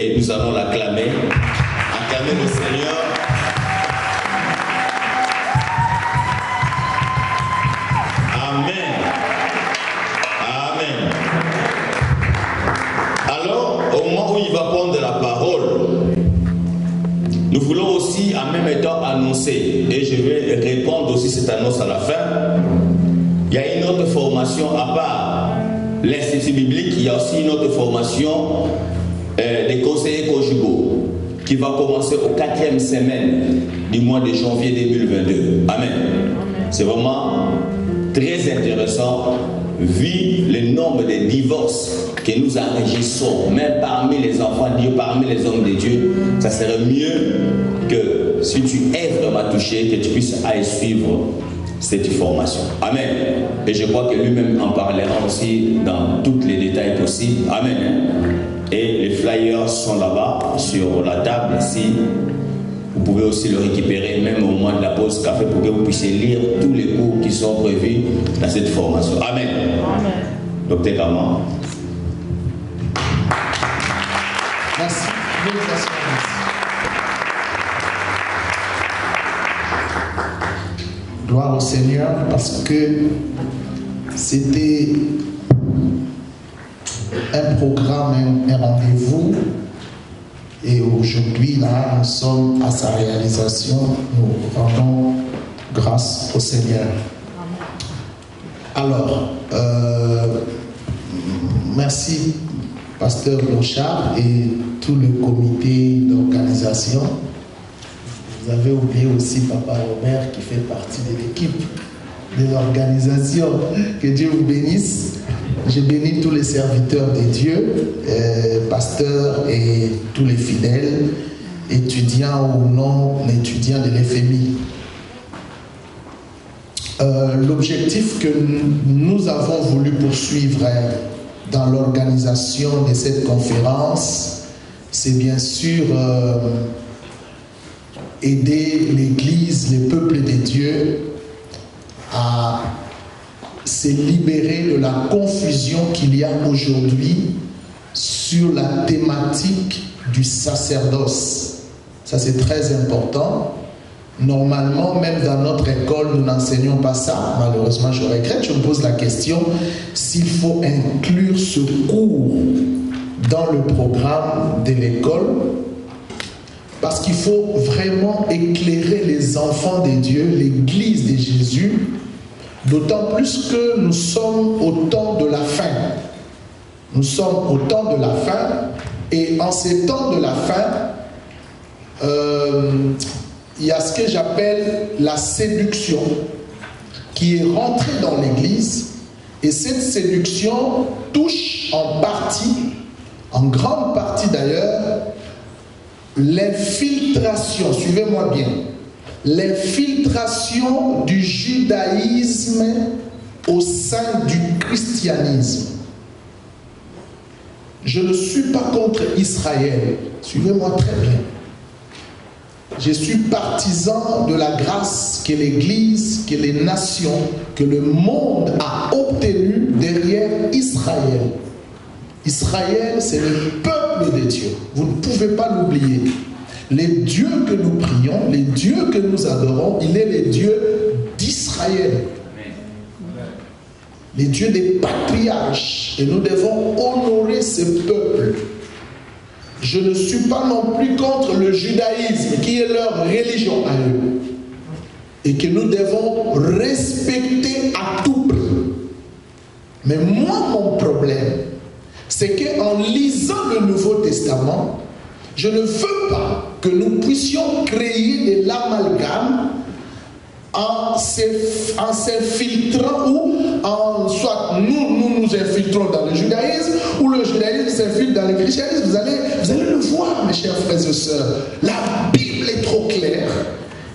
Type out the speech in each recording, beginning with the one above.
Et nous allons l'acclamer. Acclamer le Seigneur. Amen. Amen. Alors, au moment où il va prendre la parole, nous voulons aussi en même temps annoncer, et je vais répondre aussi cette annonce à la fin. Il y a une autre formation à part l'Institut biblique, il y a aussi une autre formation des conseillers conjugaux qui va commencer au 4e semaine du mois de janvier 2022. Amen. C'est vraiment très intéressant vu le nombre de divorces que nous enregistrons, même parmi les enfants de Dieu, parmi les hommes de Dieu. Ça serait mieux que si tu es vraiment touché, que tu puisses aller suivre cette formation. Amen. Et je crois que lui-même en parlera aussi dans tous les détails possibles. Amen. Et les flyers sont là-bas sur la table ici. Vous pouvez aussi le récupérer même au moment de la pause café pour que vous puissiez lire tous les cours qui sont prévus dans cette formation. Amen. Amen. Docteur Gaman. Merci. Gloire au Seigneur, parce que c'était un programme, un rendez-vous, et aujourd'hui là nous sommes à sa réalisation. Nous rendons grâce au Seigneur. Alors merci pasteur Blanchard et tout le comité d'organisation. Vous avez oublié aussi Papa Robert qui fait partie de l'équipe de l'organisation. Que Dieu vous bénisse. Je bénis tous les serviteurs de Dieu, pasteurs et tous les fidèles, étudiants ou non étudiants de l'FMI. L'objectif que nous avons voulu poursuivre dans l'organisation de cette conférence, c'est bien sûr aider l'Église, le peuple de Dieu à se libérer de la confusion qu'il y a aujourd'hui sur la thématique du sacerdoce. Ça, c'est très important. Normalement, même dans notre école, nous n'enseignons pas ça. Malheureusement, je regrette. Je me pose la question s'il faut inclure ce cours dans le programme de l'école, parce qu'il faut vraiment éclairer les enfants de Dieu, l'Église de Jésus, d'autant plus que nous sommes au temps de la fin. Nous sommes au temps de la fin, et en ces temps de la fin, il y a ce que j'appelle la séduction qui est rentrée dans l'Église, et cette séduction touche en partie, en grande partie d'ailleurs, l'infiltration, suivez-moi bien, l'infiltration du judaïsme au sein du christianisme. Je ne suis pas contre Israël, suivez-moi très bien. Je suis partisan de la grâce que l'Église, que les nations, que le monde a obtenue derrière Israël. Israël, c'est le peuple de Dieu. Vous ne pouvez pas l'oublier. Les dieux que nous prions, les dieux que nous adorons, il est le Dieu d'Israël. Les dieux des patriarches. Et nous devons honorer ce peuple. Je ne suis pas non plus contre le judaïsme, qui est leur religion à eux. Et que nous devons respecter à tout prix. Mais moi, mon problème, c'est qu'en lisant le Nouveau Testament, je ne veux pas que nous puissions créer de l'amalgame en s'infiltrant, ou soit nous infiltrons dans le judaïsme, ou le judaïsme s'infiltre dans le christianisme. Vous allez le voir, mes chers frères et sœurs. La Bible est trop claire.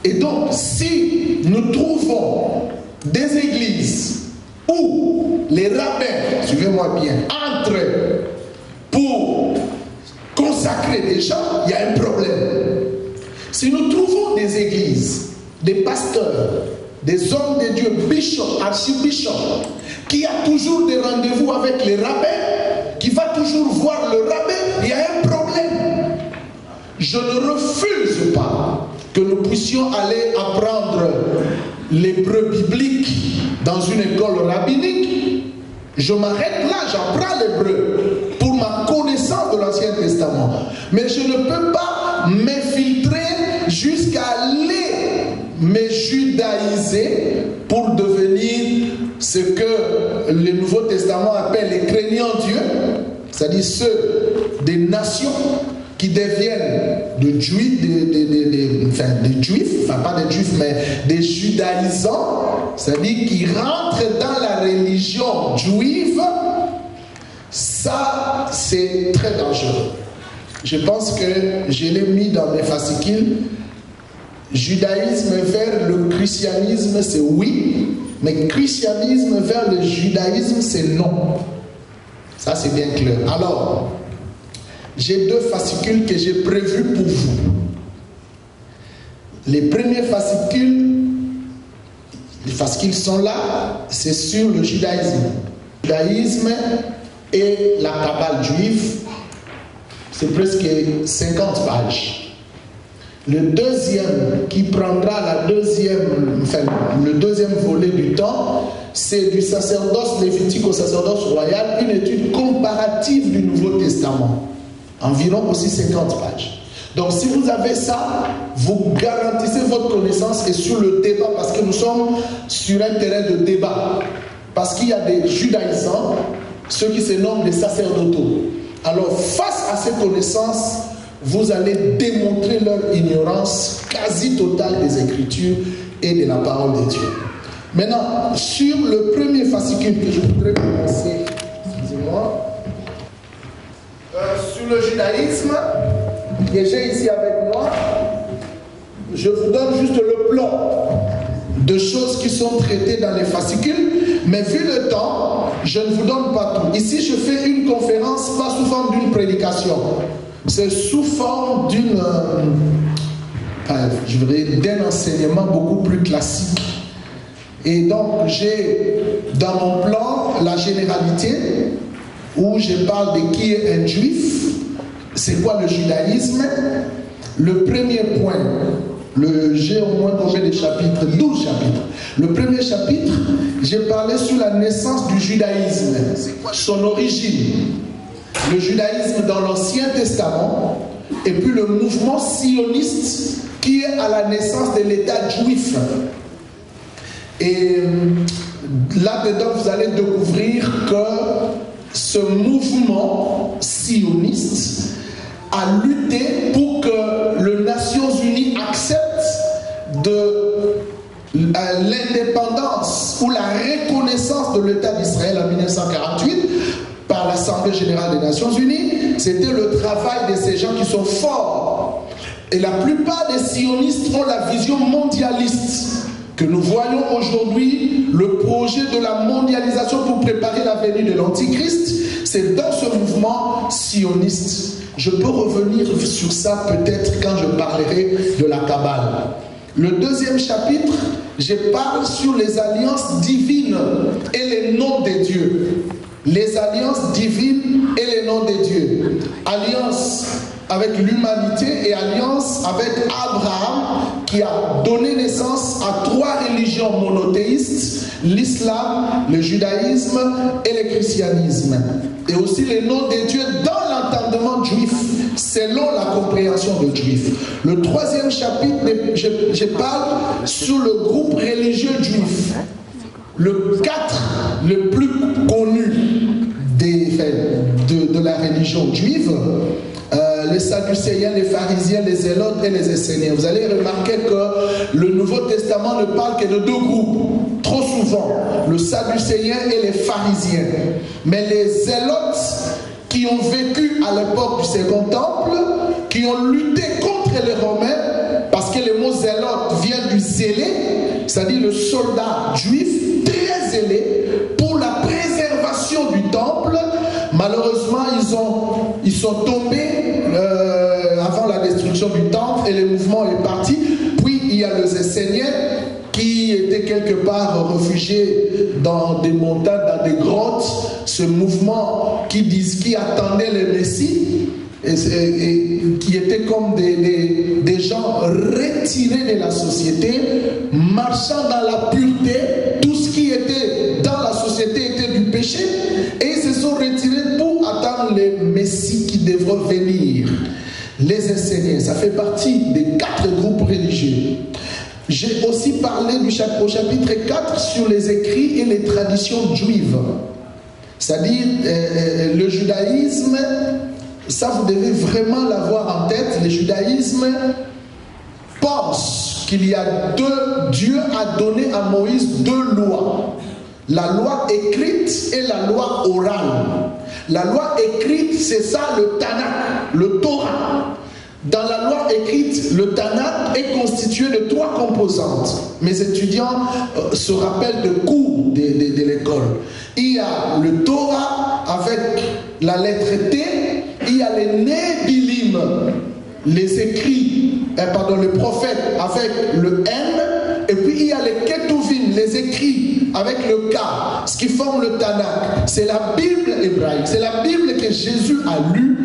Et donc, si nous trouvons des églises où les rabbins, suivez-moi bien, entrent pour consacrer des gens, il y a un problème. Si nous trouvons des églises, des pasteurs, des hommes de Dieu, bishops, archibishops, qui a toujours des rendez-vous avec les rabbins, qui va toujours voir le rabbin, il y a un problème. je ne refuse pas que nous puissions aller apprendre l'hébreu biblique dans une école rabbinique. Je m'arrête là, j'apprends l'hébreu pour ma connaissance de l'Ancien Testament. Mais je ne peux pas m'infiltrer jusqu'à aller me judaïser pour devenir ce que le Nouveau Testament appelle les craignants Dieu, c'est-à-dire ceux des nations qui deviennent des juifs, enfin pas des juifs, mais des judaïsants, c'est-à-dire qui rentrent dans la religion juive. Ça, c'est très dangereux. Je pense que je l'ai mis dans mes fascicules. Judaïsme vers le christianisme, c'est oui, mais christianisme vers le judaïsme, c'est non. Ça, c'est bien clair. Alors, j'ai deux fascicules que j'ai prévus pour vous. Les premiers fascicules, les fascicules sont là, c'est sur le judaïsme. Le judaïsme et la Kabbale juive, c'est presque 50 pages. Le deuxième, qui prendra le deuxième volet du temps, c'est du sacerdoce lévitique au sacerdoce royal, une étude comparative du Nouveau Testament. Environ aussi 50 pages. Donc si vous avez ça, vous garantissez votre connaissance et sur le débat, parce que nous sommes sur un terrain de débat. Parce qu'il y a des judaïsants, ceux qui se nomment des sacerdotaux. Alors face à ces connaissances, vous allez démontrer leur ignorance quasi totale des Écritures et de la parole de Dieu. Maintenant, sur le premier fascicule que je voudrais commencer, excusez-moi, sur le judaïsme, que j'ai ici avec moi, je vous donne juste le plan de choses qui sont traitées dans les fascicules, mais vu le temps, je ne vous donne pas tout. Ici, je fais une conférence, pas sous forme d'une prédication. C'est sous forme d'un enseignement beaucoup plus classique. Et donc, j'ai dans mon plan la généralité, où je parle de qui est un juif, c'est quoi le judaïsme. Le premier point, j'ai au moins combien de chapitres? 12 chapitres. Le premier chapitre, j'ai parlé sur la naissance du judaïsme, son origine. Le judaïsme dans l'Ancien Testament, et puis le mouvement sioniste qui est à la naissance de l'État juif. Et là-dedans, vous allez découvrir que ce mouvement sioniste a lutté pour que les Nations Unies acceptent l'indépendance ou la reconnaissance de l'État d'Israël en 1948 par l'Assemblée Générale des Nations Unies. C'était le travail de ces gens qui sont forts. Et la plupart des sionistes ont la vision mondialiste que nous voyons aujourd'hui, le projet de la mondialisation pour préparer la venue de l'Antichrist. C'est dans ce mouvement sioniste. Je peux revenir sur ça peut-être quand je parlerai de la Kabbale. Le deuxième chapitre, je parle sur les alliances divines et les noms des dieux. Les alliances divines et les noms des dieux. Alliance avec l'humanité et alliance avec Abraham qui a donné naissance à 3 religions monothéistes, l'islam, le judaïsme et le christianisme. Et aussi les noms des dieux dans l'entendement juif, selon la compréhension de juif. Le troisième chapitre, je parle sur le groupe religieux juif. Le 4, le plus connu de la religion juive, les Sadducéens, les pharisiens, les zélotes et les esséniens. Vous allez remarquer que le Nouveau Testament ne parle que de 2 groupes, trop souvent, le Sadducéen et les pharisiens. Mais les zélotes qui ont vécu à l'époque du Second Temple, qui ont lutté contre les Romains, parce que le mot zélote vient du zélé, c'est-à-dire le soldat juif très zélé pour la préservation du temple. Malheureusement, ils sont tombés avant la destruction du temple et le mouvement est parti. Puis il y a les Esséniens qui étaient quelque part réfugiés dans des montagnes, dans des grottes. Ce mouvement qui attendait le Messie qui étaient comme des gens retirés de la société, marchant dans la pureté. Tout ce qui était dans la société était du péché, et ils se sont retirés pour attendre le Messie qui devrait venir les enseigner. Ça fait partie des 4 groupes religieux. J'ai aussi parlé au chapitre 4 sur les écrits et les traditions juives. C'est-à-dire le judaïsme, ça vous devez vraiment l'avoir en tête. Le judaïsme pense qu'il y a Dieu a donné à Moïse 2 lois. La loi écrite et la loi orale. La loi écrite, c'est ça le Tanakh, le Torah. Dans la loi écrite, le Tanakh est constitué de 3 composantes. Mes étudiants se rappellent de cours de l'école. Il y a le Torah avec la lettre T, il y a les Nébilim, les écrits, le prophète avec le N, et puis il y a les Ketuvim, les écrits avec le K, ce qui forme le Tanakh. C'est la Bible hébraïque, c'est la Bible que Jésus a lue,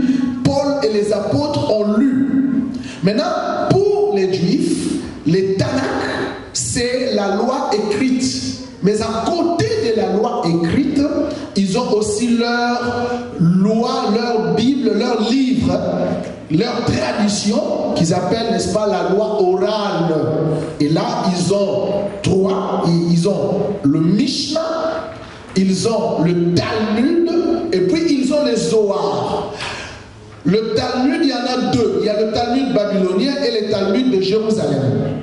Paul et les apôtres ont lu. Maintenant, pour les Juifs, les Tanakh, c'est la loi écrite. Mais à côté de la loi écrite, ils ont aussi leur loi, leur Bible, leur livre, leur tradition, qu'ils appellent, n'est-ce pas, la loi orale. Et là, ils ont 3. Ils ont le Mishnah, ils ont le Talmud, et puis ils ont les Zohar. Le Talmud, il y en a 2. Il y a le Talmud babylonien et le Talmud de Jérusalem.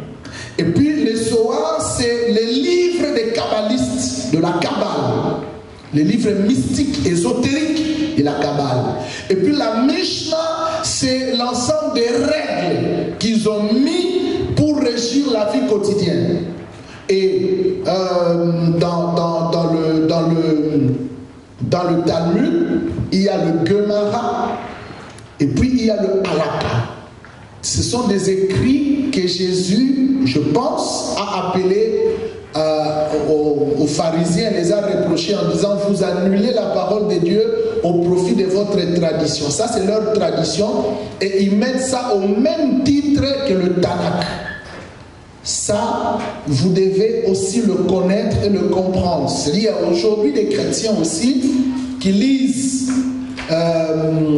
Et puis les Zohar, c'est les livres des kabbalistes, de la Kabbale. Les livres mystiques, ésotériques de la Kabbale. Et puis la Mishnah, c'est l'ensemble des règles qu'ils ont mis pour régir la vie quotidienne. Et dans le Talmud, il y a le Gemara, et puis il y a le Halakha. Ce sont des écrits que Jésus, je pense, a appelés aux pharisiens, les a reprochés en disant: vous annulez la parole de Dieu au profit de votre tradition. Ça, c'est leur tradition, et ils mettent ça au même titre que le Tanakh. Ça, vous devez aussi le connaître et le comprendre. C'est-à-dire, aujourd'hui, des chrétiens aussi qui lisent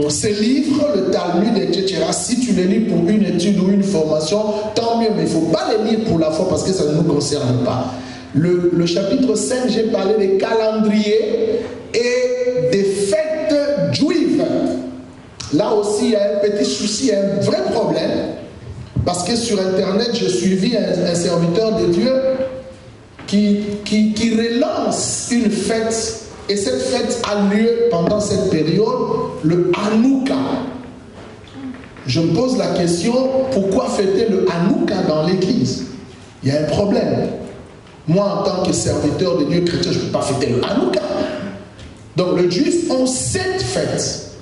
ces livres, le Talmud, etc. Si tu les lis pour une étude ou une formation, tant mieux, mais il ne faut pas les lire pour la foi parce que ça ne nous concerne pas. Le chapitre 5, j'ai parlé des calendriers et des fêtes juives. Là aussi, il y a un petit souci, un vrai problème, parce que sur Internet, j'ai suivi un serviteur de Dieu qui relance une fête. Et cette fête a lieu pendant cette période, le Hanouka. Je me pose la question, pourquoi fêter le Hanouka dans l'église? Il y a un problème. Moi, en tant que serviteur de Dieu chrétien, je ne peux pas fêter le Hanouka. Donc, les Juifs ont 7 fêtes.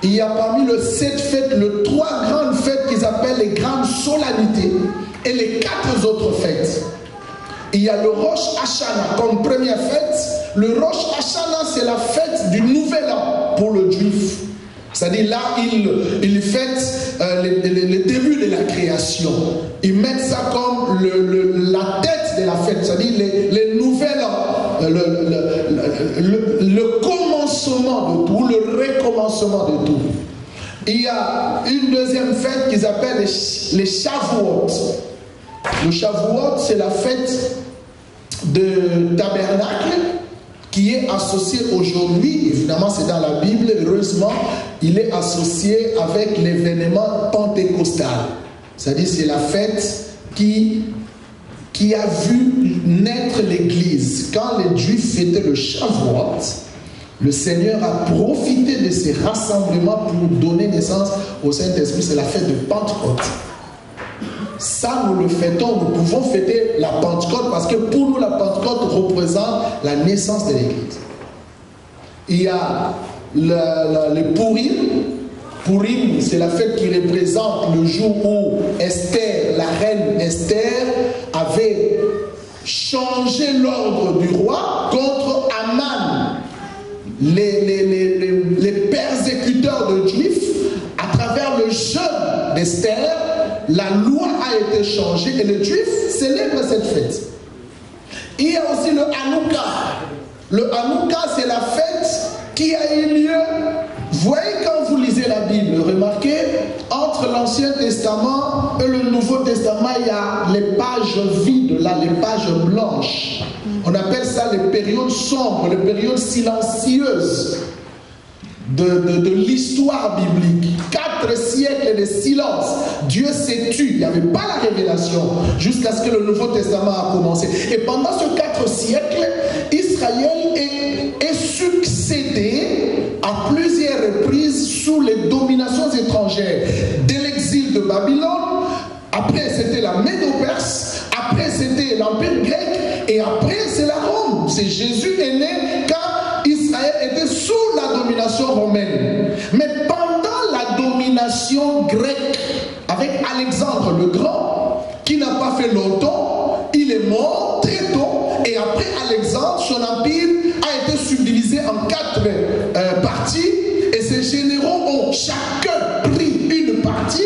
Il y a parmi les 7 fêtes, les 3 grandes fêtes qu'ils appellent les grandes solennités et les 4 autres fêtes. Il y a le Rosh Hashanah comme première fête. Le Rosh Hashanah, c'est la fête du nouvel an pour le juif. C'est-à-dire là, il fête le début de la création. Ils mettent ça comme la tête de la fête. C'est-à-dire le nouvel an, le commencement de tout, le recommencement de tout. Il y a une deuxième fête qu'ils appellent les Shavuot. Le Shavuot, c'est la fête de tabernacle qui est associée aujourd'hui, évidemment c'est dans la Bible, heureusement, il est associé avec l'événement pentecostal. C'est-à-dire c'est la fête qui a vu naître l'Église. Quand les Juifs fêtaient le Shavuot, le Seigneur a profité de ces rassemblements pour donner naissance au Saint-Esprit. C'est la fête de Pentecôte. Ça, nous le fêtons, nous pouvons fêter la Pentecôte parce que pour nous, la Pentecôte représente la naissance de l'Église. Il y a le Purim. Purim, c'est la fête qui représente le jour où Esther, la reine Esther, avait changé l'ordre du roi contre Aman. Les persécuteurs de Juifs, à Esther, la loi a été changée et les Juifs célèbrent cette fête. Il y a aussi le Hanouka. Le Hanouka, c'est la fête qui a eu lieu. Vous voyez, quand vous lisez la Bible, remarquez, entre l'Ancien Testament et le Nouveau Testament, il y a les pages vides, là, les pages blanches. On appelle ça les périodes sombres, les périodes silencieuses de l'histoire biblique. 4 siècles de silence. Dieu s'est tu. Il n'y avait pas la révélation jusqu'à ce que le Nouveau Testament a commencé. Et pendant ces 4 siècles, Israël est succédé à plusieurs reprises sous les dominations étrangères. Dès l'exil de Babylone, après c'était la Médo-Perse, après c'était l'Empire grec, et après c'est la Rome. C'est Jésus est né quand Israël était sous la domination romaine. Mais pendant la domination grecque, avec Alexandre le Grand, qui n'a pas fait longtemps, il est mort très tôt, et après Alexandre, son empire a été subdivisé en 4 parties, et ces généraux ont chacun pris une partie,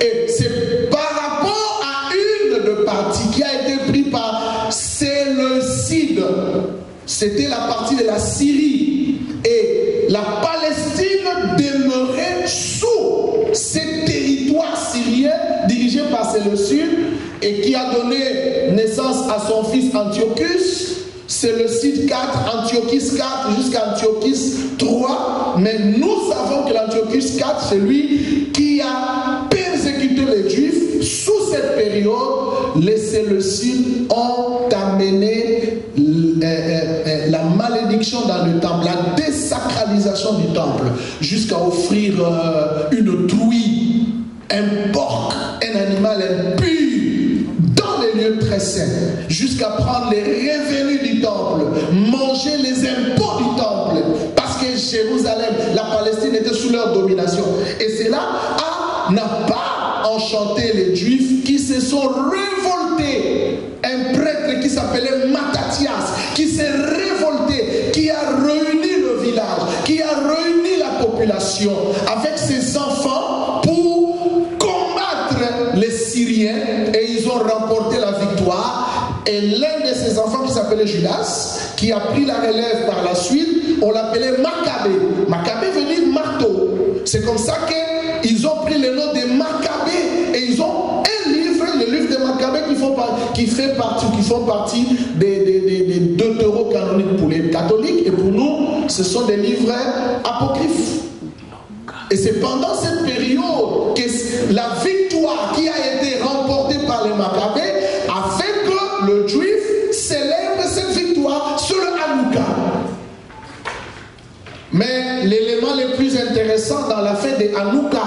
et c'est par rapport à une de partie qui a été prise par Séleucide. C'était la partie de la Syrie, et la Palestine demeurait sous ces territoires syriens dirigés par Séleucide, et qui a donné naissance à son fils Antiochus. Séleucide 4, Antiochus 4 jusqu'à Antiochus 3. Mais nous savons que l'Antiochus 4, c'est lui qui a persécuté les Juifs. Sous cette période, les Séleucides ont amené la malédiction dans le temple, la désacralisation du temple, jusqu'à offrir une truie, un porc, un animal impur dans les lieux très saints, jusqu'à prendre les revenus du temple, manger les impôts du temple, parce que Jérusalem, la Palestine était sous leur domination. Et cela n'a pas enchanté les Juifs qui se sont révoltés. Un prêtre qui s'appelait Mattathias, qui s'est révolté, qui a réuni le village, qui a réuni la population avec ses enfants pour combattre les Syriens, et ils ont remporté la victoire. Et l'un de ses enfants qui s'appelait Judas, qui a pris la relève par la suite, on l'appelait Maccabée. Maccabée veut dire marteau. C'est comme ça qu'ils ont pris le nom de Maccabée, et ils ont un livre, le livre de Maccabée, qui font partie des deutérocanoniques pour les catholiques, et pour nous, ce sont des livres apocryphes. Et c'est pendant cette période que la victoire qui a été remportée par les Maccabées a fait que le Juif célèbre cette victoire sur le Hanouka. Mais l'élément le plus intéressant dans la fête de Hanouka,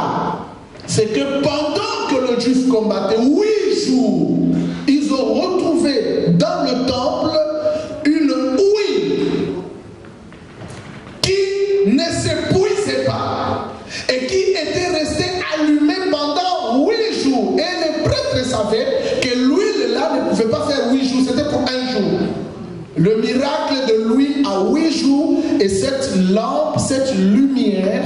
c'est que pendant que le Juif combattait 8 jours, ils ont retrouvé dans le temple une huile qui ne s'épuisait pas et qui était restée allumée pendant 8 jours. Et les prêtres savaient que l'huile là ne pouvait pas faire 8 jours, c'était pour 1 jour. Le miracle de l'huile à 8 jours, et cette lampe, cette lumière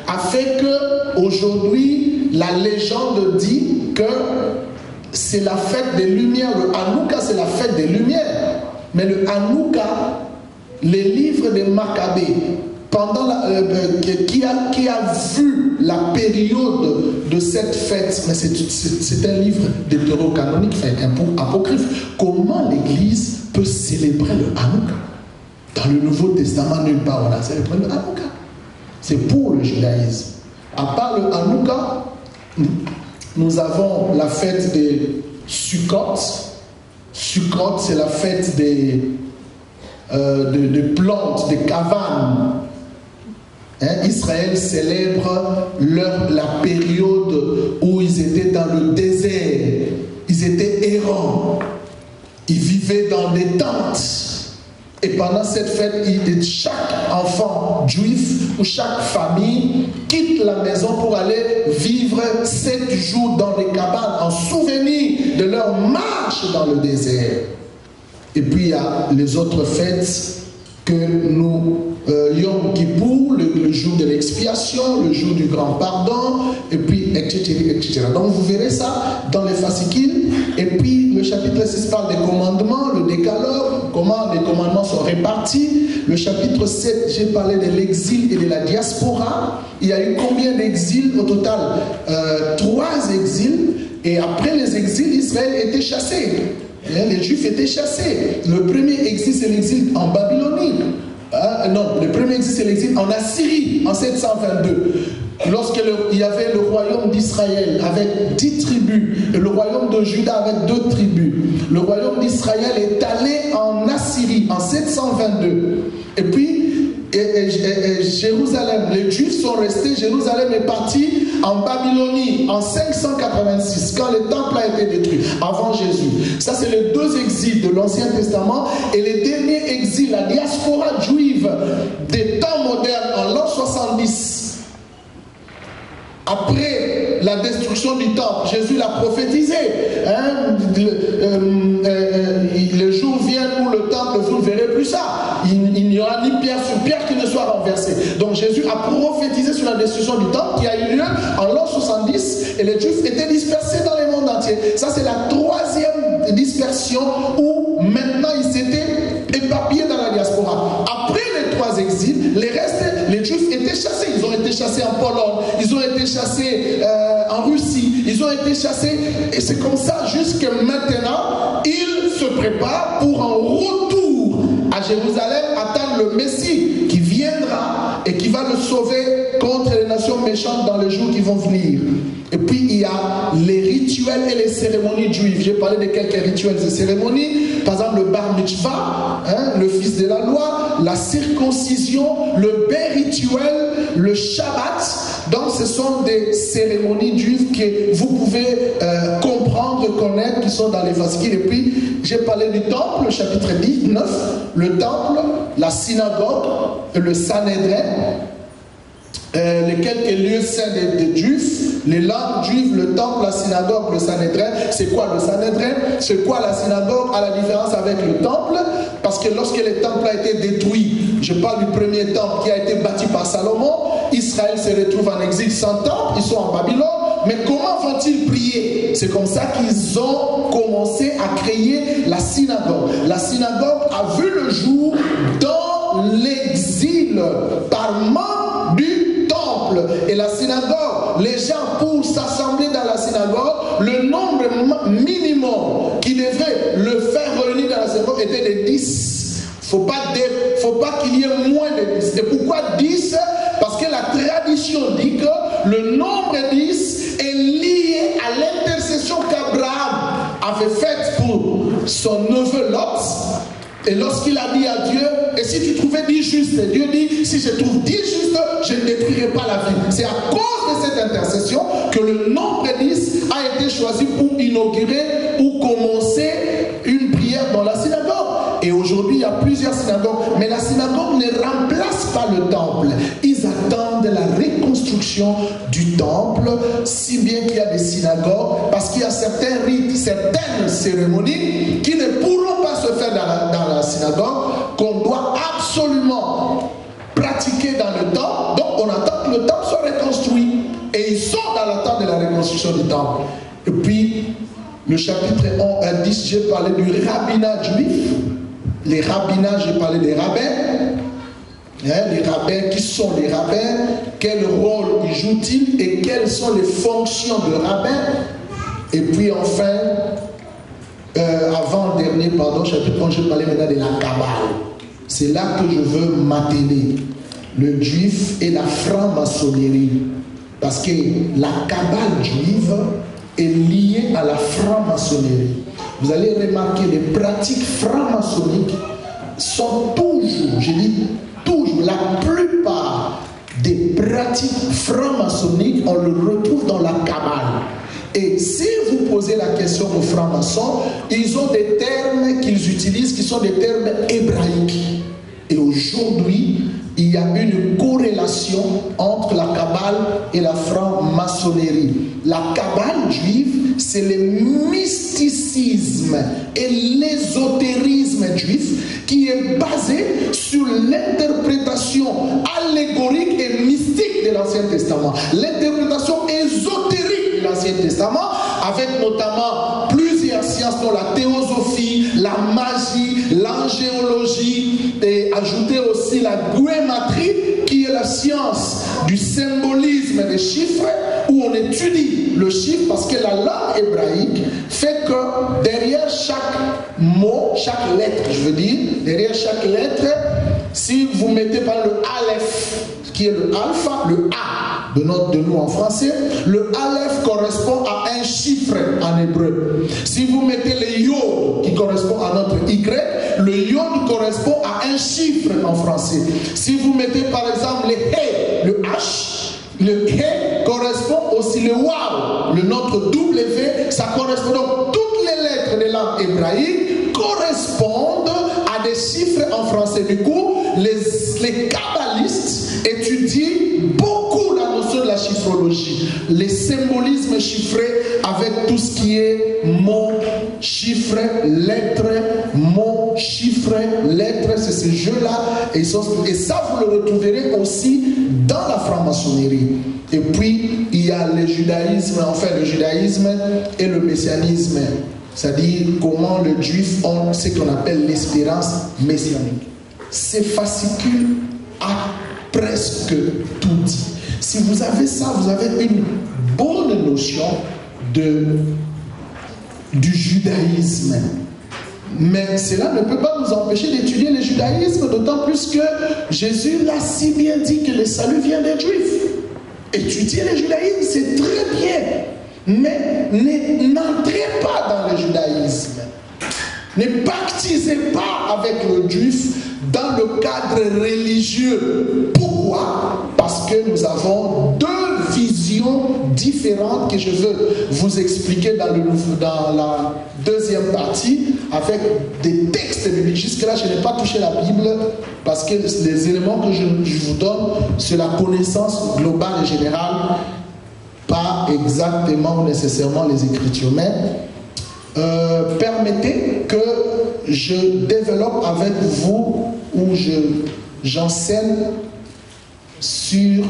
a fait que aujourd'hui la légende dit que c'est la fête des lumières. Le Hanouka, c'est la fête des lumières. Mais le Hanouka, les livres de Maccabée, pendant qui a vu la période de cette fête, mais c'est un livre deutérocanonique, un apocryphe. Comment l'Église peut célébrer le Hanouka? Dans le Nouveau Testament, nulle part on a célébré le Hanouka. C'est pour le judaïsme. À part le Hanouka, nous avons la fête des Sukkot. Sukkot, c'est la fête des plantes, des cavanes. Israël célèbre la période où ils étaient dans le désert. Ils étaient errants. Ils vivaient dans des tentes. Et pendant cette fête, chaque enfant juif ou chaque famille quitte la maison pour aller vivre 7 jours dans des cabanes en souvenir de leur marche dans le désert. Et puis il y a les autres fêtes que nous, Yom Kippour, le jour de l'expiation, le jour du grand pardon, et puis etc., etc. Donc vous verrez ça dans les fascicules. Et puis le chapitre 6 parle des commandements, le décalogue, comment les commandements sont répartis. Le chapitre 7, j'ai parlé de l'exil et de la diaspora. Il y a eu combien d'exils au total? 3 exils. Et après les exils, Israël était chassé. Les Juifs étaient chassés. Le premier exil, c'est l'exil en Babylonie. Non, le premier exil, c'est l'exil en Assyrie, en 722. Lorsqu'il y avait le royaume d'Israël avec 10 tribus et le royaume de Juda avec 2 tribus, le royaume d'Israël est allé en Assyrie en 722. Et puis, Jérusalem, les Juifs sont restés, Jérusalem est parti en Babylonie en 586, quand le temple a été détruit, avant Jésus. Ça, c'est les 2 exils de l'Ancien Testament. Et les derniers exils, la diaspora juive des temps modernes, en l'an 70. Après la destruction du temple, Jésus l'a prophétisé. Le jour vient où le temple, vous ne verrez plus ça. Il n'y aura ni pierre sur pierre qui ne soit renversée. Donc Jésus a prophétisé sur la destruction du temple qui a eu lieu en l'an 70 et les Juifs étaient dispersés dans le monde entier. Ça, c'est la 3e dispersion où maintenant ils s'étaient éparpillés dans la diaspora. Après les 3 exils, les restes, les Juifs étaient chassés. Ils ont été chassés en Pologne, ils ont été chassés en Russie, ils ont été chassés. Et c'est comme ça jusqu'à maintenant, ils se préparent pour un retour à Jérusalem, attendre le Messie qui viendra et qui va le sauver contre les nations méchantes dans les jours qui vont venir. Et puis il y a les rituels et les cérémonies juives. J'ai parlé de quelques rituels et cérémonies. Par exemple le bar mitzvah, le fils de la loi, la circoncision, le bain rituel, le Shabbat. Donc ce sont des cérémonies juives que vous pouvez comprendre, connaître, qui sont dans les fascicules. Et puis j'ai parlé du temple, chapitre 9, le temple, la synagogue, le Sanhédrin. Les quelques lieux saints des Juifs, les langues juives, le temple, la synagogue, le Sanhédrin. C'est quoi le Sanhédrin? C'est quoi la synagogue? À la différence avec le temple, parce que lorsque le temple a été détruit, je parle du premier temple qui a été bâti par Salomon, Israël se retrouve en exil sans temple, ils sont en Babylone. Mais comment vont-ils prier? C'est comme ça qu'ils ont commencé à créer la synagogue. La synagogue a vu le jour dans l'exil par manque du temple. Et la synagogue, les gens pour s'assembler dans la synagogue, le nombre minimum qui devrait le faire réunir dans la synagogue était de 10. Faut pas qu'il y ait moins de 10. Et pourquoi 10? Parce que la tradition dit que le nombre 10 est lié à l'intercession qu'Abraham avait faite pour son neveu Lot. Et lorsqu'il a dit à Dieu, et si tu trouvais 10 justes, Dieu dit, si je trouve 10 justes, je ne détruirai pas la ville. C'est à cause de cette intercession que le nombre 10 a été choisi pour inaugurer ou commencer une prière dans la synagogue. Et aujourd'hui, il y a plusieurs synagogues, mais la synagogue ne remplace pas le temple. Ils attendent la reconstruction du temple, si bien qu'il y a des synagogues, parce qu'il y a certains rites, certaines cérémonies qui ne pourront pas se faire dans la synagogue, qu'on doit absolument pratiquer dans le temple. Donc on attend que le temple soit reconstruit. Et ils sont dans l'attente de la reconstruction du temple. Et puis, le chapitre 10, j'ai parlé du rabbinat juif. Les rabbinats, j'ai parlé des rabbins. Les rabbins, qui sont les rabbins? Quel rôle y jouent-ils? Et quelles sont les fonctions de rabbin? Et puis enfin, avant-dernier, chapitre 11, j'ai parlé maintenant de la Kabbale. C'est là que je veux m'atteler. Le juif et la franc-maçonnerie. Parce que la Kabbale juive est liée à la franc-maçonnerie. Vous allez remarquer, les pratiques franc-maçonniques sont toujours, je dis toujours, la plupart des pratiques franc-maçonniques, on le retrouve dans la Kabbale. Et si vous posez la question aux francs-maçons, ils ont des termes qu'ils utilisent qui sont des termes hébraïques. Et aujourd'hui, il y a une corrélation entre la Kabbale et la franc-maçonnerie. La Kabbale juive, c'est le mysticisme et l'ésotérisme juif qui est basé sur l'interprétation allégorique et mystique l'Ancien Testament, l'interprétation ésotérique de l'Ancien Testament, avec notamment plusieurs sciences dont la théosophie, la magie, l'angéologie, et ajouter aussi la guématrie, qui est la science du symbolisme des chiffres, où on étudie le chiffre, parce que la langue hébraïque fait que derrière chaque mot, chaque lettre, je veux dire, derrière chaque lettre, si vous mettez par le Aleph, qui est le alpha, le A de nous en français, le Aleph correspond à un chiffre en hébreu. Si vous mettez le Yod qui correspond à notre Y, le Yod correspond à un chiffre en français. Si vous mettez par exemple le He, le H, le He correspond aussi le Waw, le notre W, ça correspond. Donc toutes les lettres des langues hébraïques correspondent à des chiffres en français. Du coup, les kabbalistes étudient beaucoup la notion de la chiffrologie, les symbolismes chiffrés avec tout ce qui est mots, chiffres, lettres, mots, chiffres, lettres, c'est ce jeu-là. Et ça, vous le retrouverez aussi dans la franc-maçonnerie. Et puis, il y a le judaïsme, enfin le judaïsme et le messianisme. C'est-à-dire comment les juifs ont ce qu'on appelle l'espérance messianique. Ces fascicules a presque tout dit. Si vous avez ça, vous avez une bonne notion du judaïsme. Mais cela ne peut pas nous empêcher d'étudier le judaïsme, d'autant plus que Jésus l'a si bien dit que le salut vient des juifs. Étudier le judaïsme, c'est très bien. Mais n'entrez pas dans le judaïsme. Ne pactisez pas avec le juif dans le cadre religieux. Pourquoi? Parce que nous avons deux visions différentes que je veux vous expliquer dans la deuxième partie avec des textes bibliques. Jusque-là, je n'ai pas touché la Bible parce que les éléments que je vous donne, c'est la connaissance globale et générale, pas exactement ou nécessairement les Écritures, mais permettez que je développe avec vous ou j'enseigne sur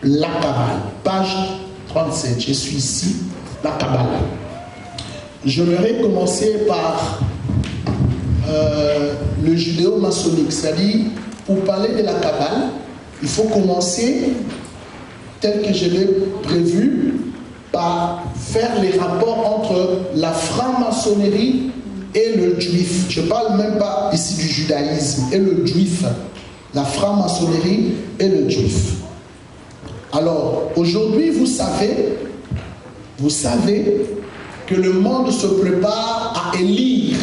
la Kabbale. Page 37, je suis ici, la Kabbale. Je vais commencer par le judéo-maçonnique, c'est-à-dire pour parler de la Kabbale, il faut commencer tel que je l'ai prévu, par faire les rapports entre la franc-maçonnerie et le juif. Je ne parle même pas ici du judaïsme, et le juif. La franc-maçonnerie et le juif. Alors, aujourd'hui, vous savez que le monde se prépare à élire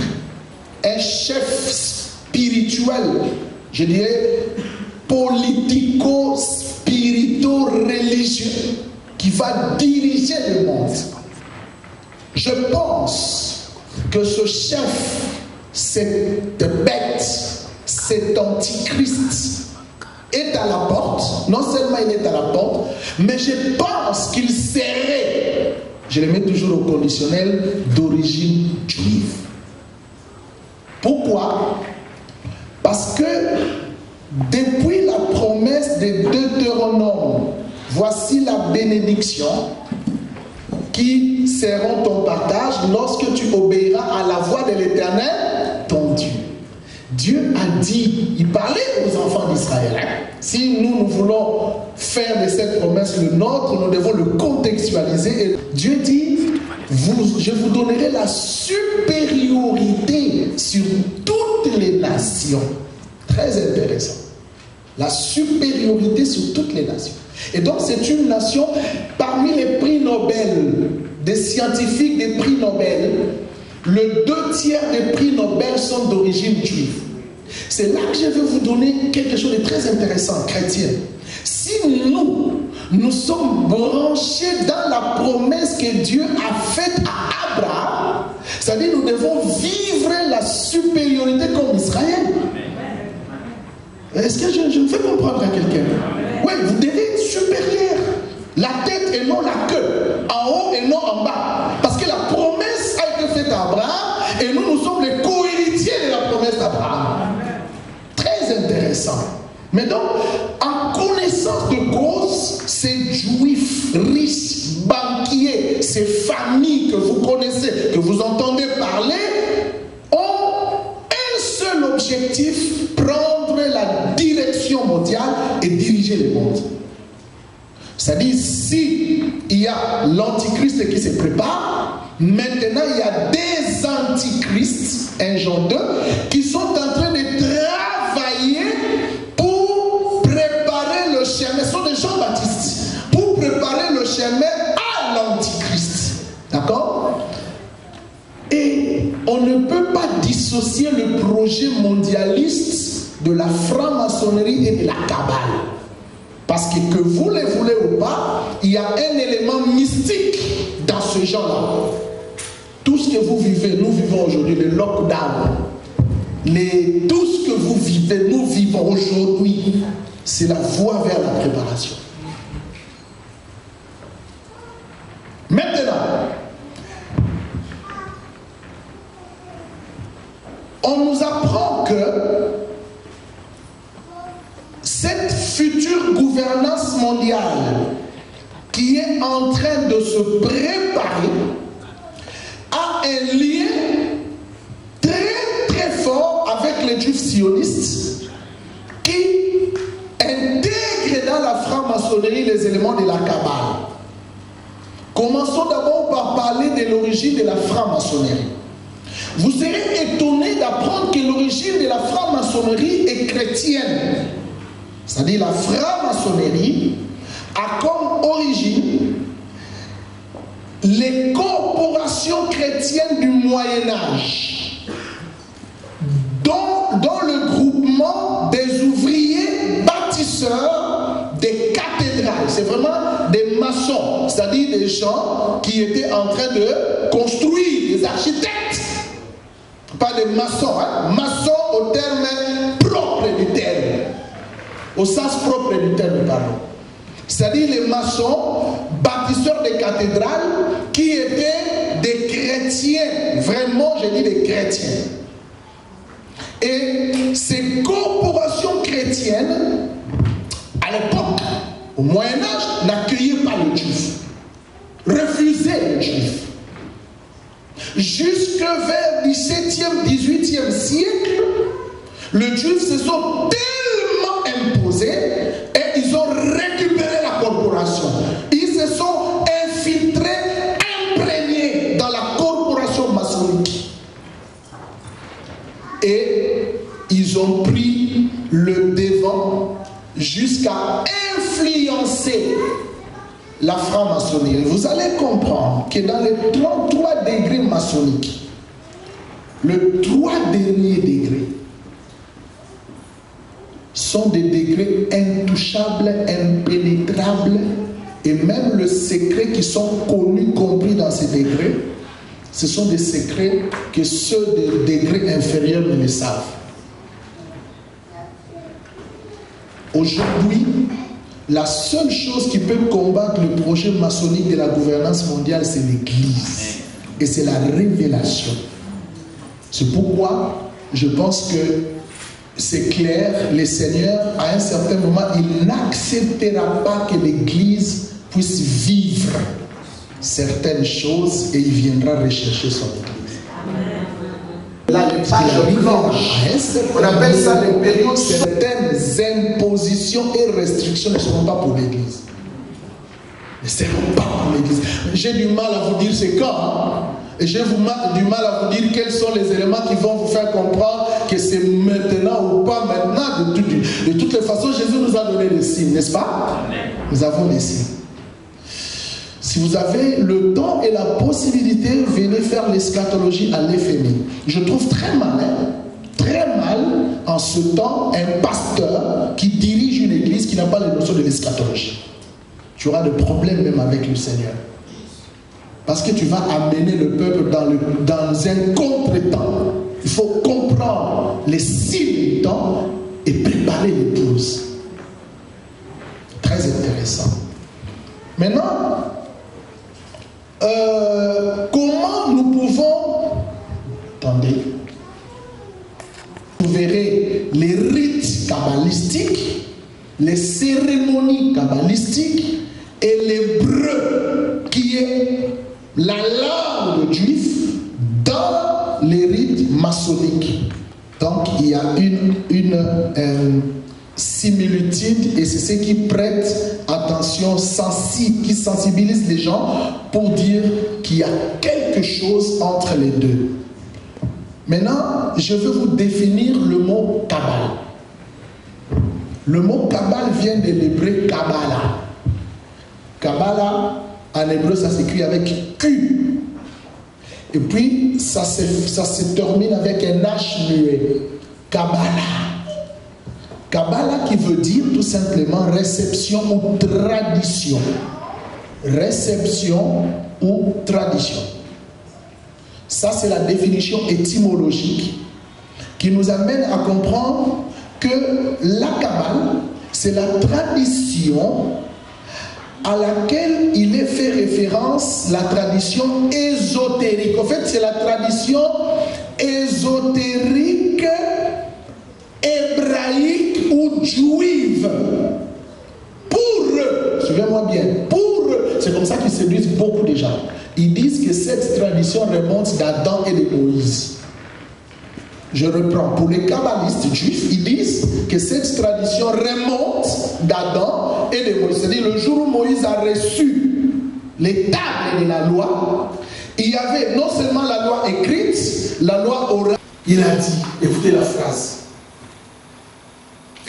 un chef spirituel, je dirais politico-spirito-religieux, qui va diriger le monde. Je pense que ce chef, cette bête, cet antichrist est à la porte. Non seulement il est à la porte, mais je pense qu'il serait, je le mets toujours au conditionnel, d'origine juive. Pourquoi? Parce que depuis la promesse de Deutéronome, voici la bénédiction qui seront ton partage lorsque tu obéiras à la voix de l'Éternel, ton Dieu. Dieu a dit, il parlait aux enfants d'Israël. Si nous voulons faire de cette promesse le nôtre, nous devons le contextualiser. Et Dieu dit, je vous donnerai la supériorité sur toutes les nations. Très intéressant. La supériorité sur toutes les nations. Et donc c'est une nation, parmi les prix Nobel, des scientifiques des prix Nobel, le 2/3 des prix Nobel sont d'origine juive. C'est là que je vais vous donner quelque chose de très intéressant, chrétien. Si nous sommes branchés dans la promesse que Dieu a faite à Abraham, c'est-à-dire nous devons vivre la supériorité comme Israël. Est-ce que je me fais comprendre à quelqu'un? Oui, vous devez être supérieur. La tête et non la queue. En haut et non en bas. Parce que la promesse a été faite à Abraham et nous sommes les co-héritiers de la promesse d'Abraham. Très intéressant. Mais donc, en connaissance de cause, C'est-à-dire, si il y a l'antichrist qui se prépare, maintenant il y a des antichrists, 1 Jean 2, qui sont en train de travailler pour préparer le chemin. Ce sont des Jean-Baptiste, pour préparer le chemin à l'antichrist. D'accord? Et on ne peut pas dissocier le projet mondialiste de la franc-maçonnerie et de la Kabbale. Parce que vous le voulez ou pas, il y a un élément mystique dans ce genre-là. Tout ce que vous vivez, nous vivons aujourd'hui, le lockdown, tout ce que vous vivez, nous vivons aujourd'hui, c'est la voie vers la préparation. Maintenant, on nous apprend que cette future gouvernance mondiale qui est en train de se préparer a un lien très très fort avec les juifs sionistes qui intègrent dans la franc-maçonnerie les éléments de la Kabbale. Commençons d'abord par parler de l'origine de la franc-maçonnerie. Vous serez étonné d'apprendre que l'origine de la franc-maçonnerie est chrétienne. C'est-à-dire la franc-maçonnerie a comme origine les corporations chrétiennes du Moyen-Âge, dont le groupement des ouvriers bâtisseurs des cathédrales. C'est vraiment des maçons, c'est-à-dire des gens qui étaient en train de construire, des architectes. Pas des maçons, hein? Maçons au terme propre du terme. Au sens propre du terme, pardon. C'est-à-dire les maçons, bâtisseurs de cathédrales, qui étaient des chrétiens. Vraiment, je dis des chrétiens. Et ces corporations chrétiennes, à l'époque, au Moyen-Âge, n'accueillaient pas les juifs. Refusaient les juifs. Jusque vers 17e, 18e siècle, les juifs se sont tellement imposés et ils ont récupéré la corporation. Ils se sont infiltrés, imprégnés dans la corporation maçonnique. Et ils ont pris le devant jusqu'à influencer la franc-maçonnerie. Vous allez comprendre que dans les 33 degrés maçonniques, les 3 derniers degrés sont des degrés intouchables, impénétrables, et même les secrets qui sont connus, compris dans ces degrés, ce sont des secrets que ceux des degrés inférieurs ne le savent. Aujourd'hui, la seule chose qui peut combattre le projet maçonnique de la gouvernance mondiale, c'est l'Église. Et c'est la révélation. C'est pourquoi je pense que c'est clair, le Seigneur, à un certain moment, il n'acceptera pas que l'Église puisse vivre certaines choses et il viendra rechercher son Église. La page blanche, on appelle ça les périodes. Certaines impositions et restrictions ne seront pas pour l'Église. Ne seront pas pour l'Église. J'ai du mal à vous dire c'est quand. Hein? Et j'ai du mal à vous dire quels sont les éléments qui vont vous faire comprendre que c'est maintenant ou pas maintenant. De toutes les façons, Jésus nous a donné des signes, n'est-ce pas? Nous avons des signes. Si vous avez le temps et la possibilité, venez faire l'eschatologie à l'FMI. Je trouve très mal en ce temps un pasteur qui dirige une église qui n'a pas les notions de l'eschatologie. Tu auras des problèmes même avec le Seigneur. Parce que tu vas amener le peuple dans un contre-temps. Il faut comprendre les signes du temps et préparer l'épouse. Très intéressant. Maintenant, comment nous pouvons... Attendez. Vous verrez les rites kabbalistiques, les cérémonies kabbalistiques et l'hébreu qui est la langue juive dans les rites maçonniques. Donc il y a similitude et c'est ce qui prête attention, qui sensibilise les gens pour dire qu'il y a quelque chose entre les deux. Maintenant, je veux vous définir le mot Kabbale. Le mot Kabbale vient de l'hébreu Kabbalah. Kabbalah, en hébreu, ça s'écrit avec Q. Et puis, ça se termine avec un H muet. Kabbalah. Kabbalah qui veut dire tout simplement réception ou tradition. Réception ou tradition. Ça, c'est la définition étymologique qui nous amène à comprendre que la Kabbale, c'est la tradition à laquelle il est fait référence, la tradition ésotérique. En fait, c'est la tradition ésotérique hébraïque ou juive. Pour eux, suivez-moi bien, pour eux, c'est comme ça qu'ils séduisent beaucoup de gens. Ils disent que cette tradition remonte d'Adam et de Moïse. Je reprends, pour les kabbalistes juifs, ils disent que cette tradition remonte d'Adam et de Moïse. C'est-à-dire le jour où Moïse a reçu les tables de la loi, il y avait non seulement la loi écrite, la loi orale. Il a dit, écoutez la phrase,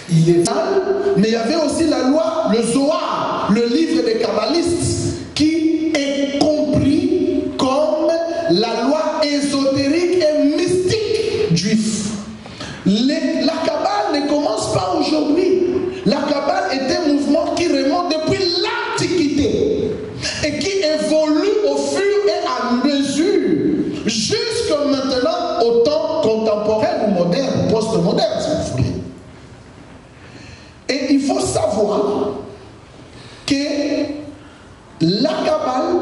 il est mal, mais il y avait aussi la loi, le Zohar, le livre des kabbalistes, qui est compris comme la loi ésotérique et mystique juif. La Kabbale ne commence pas aujourd'hui. La Kabbale est un mouvement qui remonte depuis l'Antiquité et qui évolue au fur et à mesure jusqu'à maintenant au temps contemporain ou moderne, post-moderne si vous voulez. Et il faut savoir que la Kabbale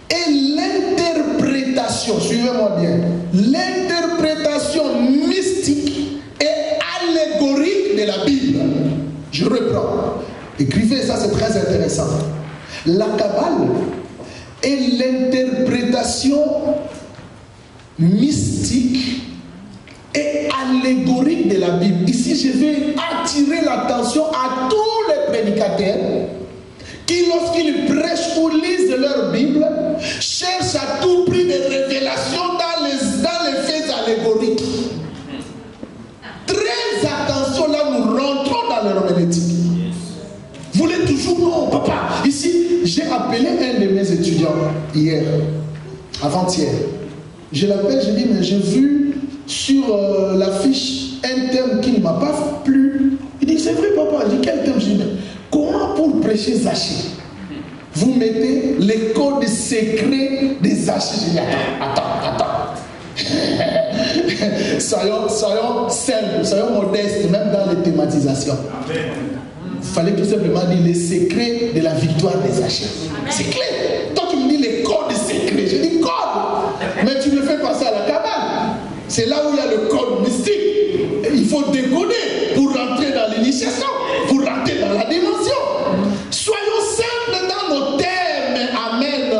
est l'interprétation, suivez-moi bien, l'interprétation mystique et allégorique de la Bible. Je reprends. Écrivez ça, c'est très intéressant. La Kabbale est l'interprétation mystique et allégorique de la Bible. Ici, je vais attirer l'attention à tous les prédicateurs qui, lorsqu'ils prêchent ou lisent leur Bible, cherchent à tout prix des révélations dans les faits allégoriques. Très attention, là nous rentrons dans l'herméneutique. Vous voulez toujours, non, papa. Ici, j'ai appelé un de mes étudiants hier, avant-hier. Je l'appelle, je dis, mais j'ai vu sur l'affiche un thème qui ne m'a pas plu. Il dit, c'est vrai, papa. Je dis, quel thème? Je dis, comment pour prêcher Zaché, vous mettez les codes secrets des Zaché? Je dis, attends. soyons simples, soyons modestes, même dans les thématisations. Il fallait tout simplement dire les secrets de la victoire des Zaché. C'est clair. Toi, tu me dis les codes secrets. Je dis code. Mais tu me fais passer à la Kabbale. C'est là où il y a le code mystique. Il faut décoder pour rentrer dans l'initiation, pour rentrer dans la dimension. Soyons simples dans nos thèmes. Amen.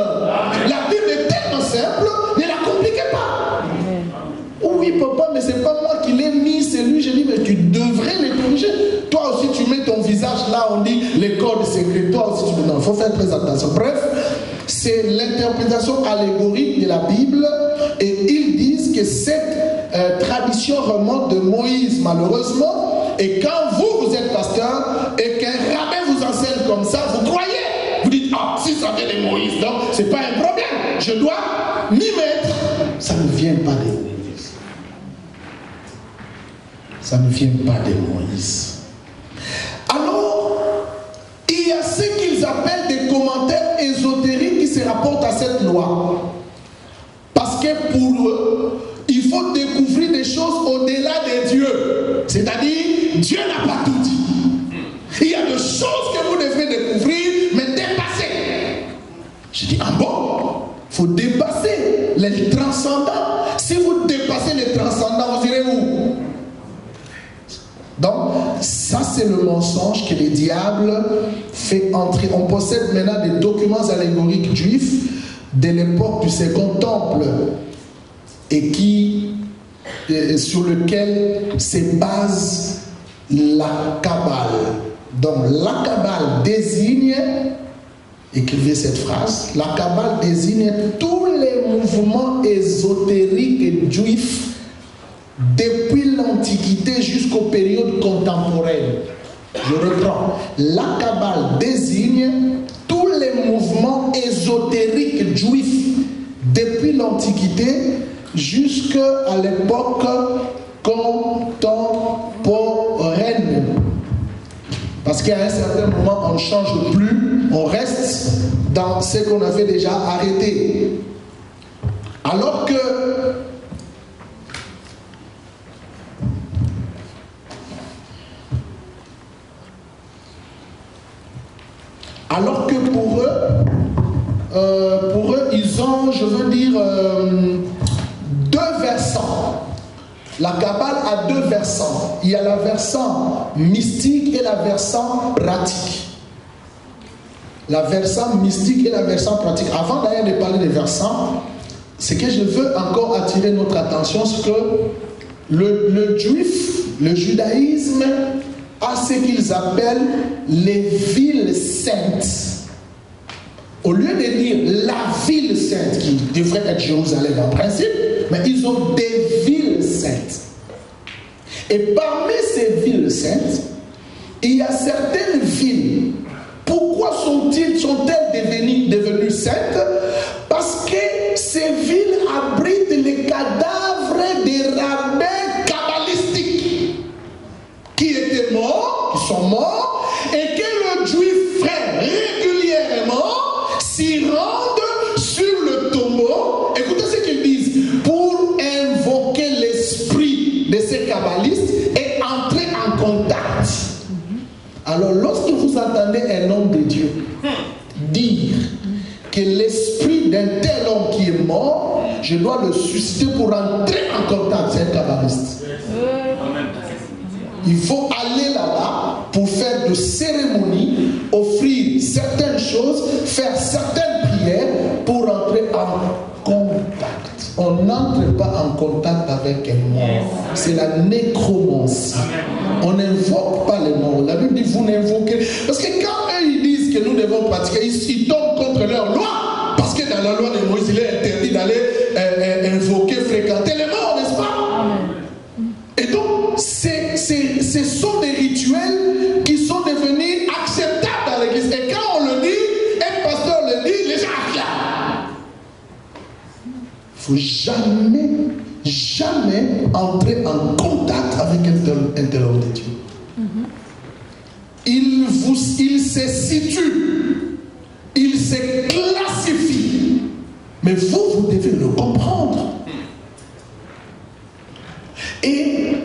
La Bible est tellement simple, ne la compliquez pas. Oui, papa, mais c'est pas moi qui l'ai mis, c'est lui. Je dis, mais tu devrais les corriger. Toi aussi, tu mets ton visage là, on dit les codes secrets. Toi aussi, tu dis non, il faut faire très attention. Bref, c'est l'interprétation allégorique de la Bible et ils disent que cette tradition remonte de Moïse, malheureusement. Et quand vous êtes pasteur et qu'un rabbin vous enseigne comme ça, vous croyez. Vous dites, ah, si ça vient de Moïse, donc c'est pas un problème. Je dois m'y mettre. Ça ne vient pas de Moïse. Ça ne vient pas de Moïse. Alors, il y a ce qu'ils appellent des commentaires ésotériques qui se rapportent à cette loi. Parce que pour eux, il faut découvrir des choses au-delà des dieux. C'est-à-dire, Dieu n'a pas tout dit. Il y a des choses que vous devrez découvrir, mais dépasser. Je dis, ah bon? Il faut dépasser les transcendants. Si vous dépassez les transcendants, vous irez où? Donc, ça c'est le mensonge que le diable fait entrer. On possède maintenant des documents allégoriques juifs de l'époque du Second Temple et sur lequel se base la Kabbale. Donc la Kabbale désigne, écrivez cette phrase, la Kabbale désigne tous les mouvements ésotériques juifs depuis l'Antiquité jusqu'aux périodes contemporaines. Je reprends. La Kabbale désigne tous les mouvements ésotériques juifs depuis l'Antiquité jusqu'à l'époque contemporaine. Parce qu'à un certain moment, on ne change plus, on reste dans ce qu'on avait déjà arrêté. Alors que pour eux, ils ont, je veux dire, deux versants. La Kabbale a deux versants. Il y a la versant mystique et la versant pratique. La versant mystique et la versant pratique. Avant d'ailleurs de parler des versants, ce que je veux encore attirer notre attention, c'est que le judaïsme a ce qu'ils appellent les villes saintes. Au lieu de dire la ville sainte, qui devrait être Jérusalem en principe, mais ils ont des villes saintes. Et parmi ces villes saintes, il y a certaines villes. Pourquoi sont-elles devenues saintes? Parce que ces villes abritent les cadavres des rabbins kabbalistiques qui étaient morts, qui sont morts, et que le juif frère régulièrement s'y rendent sur le tombeau. Écoutez ce qu'ils disent, pour invoquer l'esprit de ces kabbalistes et entrer en contact. Alors lorsque vous entendez un homme de Dieu dire que l'esprit d'un tel homme qui est mort, je dois le susciter pour entrer en contact, c'est un kabbaliste. Il faut aller là-bas pour faire de cérémonies, offrir certaines choses, faire certaines prières pour entrer en contact. On n'entre pas en contact avec un mort. C'est la nécromancie. On n'invoque pas les morts. La Bible dit vous n'invoquez. Parce que quand eux ils disent que nous devons pratiquer, ils tombent contre leur loi. Parce que dans la loi de Moïse, il est interdit d'aller invoquer, fréquenter les morts, n'est-ce pas? Et donc, ce sont des rituels qui sont devenus acceptables dans l'église. Et quand on le dit, un pasteur le dit, les gens acclament. Il ne faut jamais entrer en contact avec un tel homme de Dieu. Il se situe, il se classifie. Mais vous devez le comprendre. Et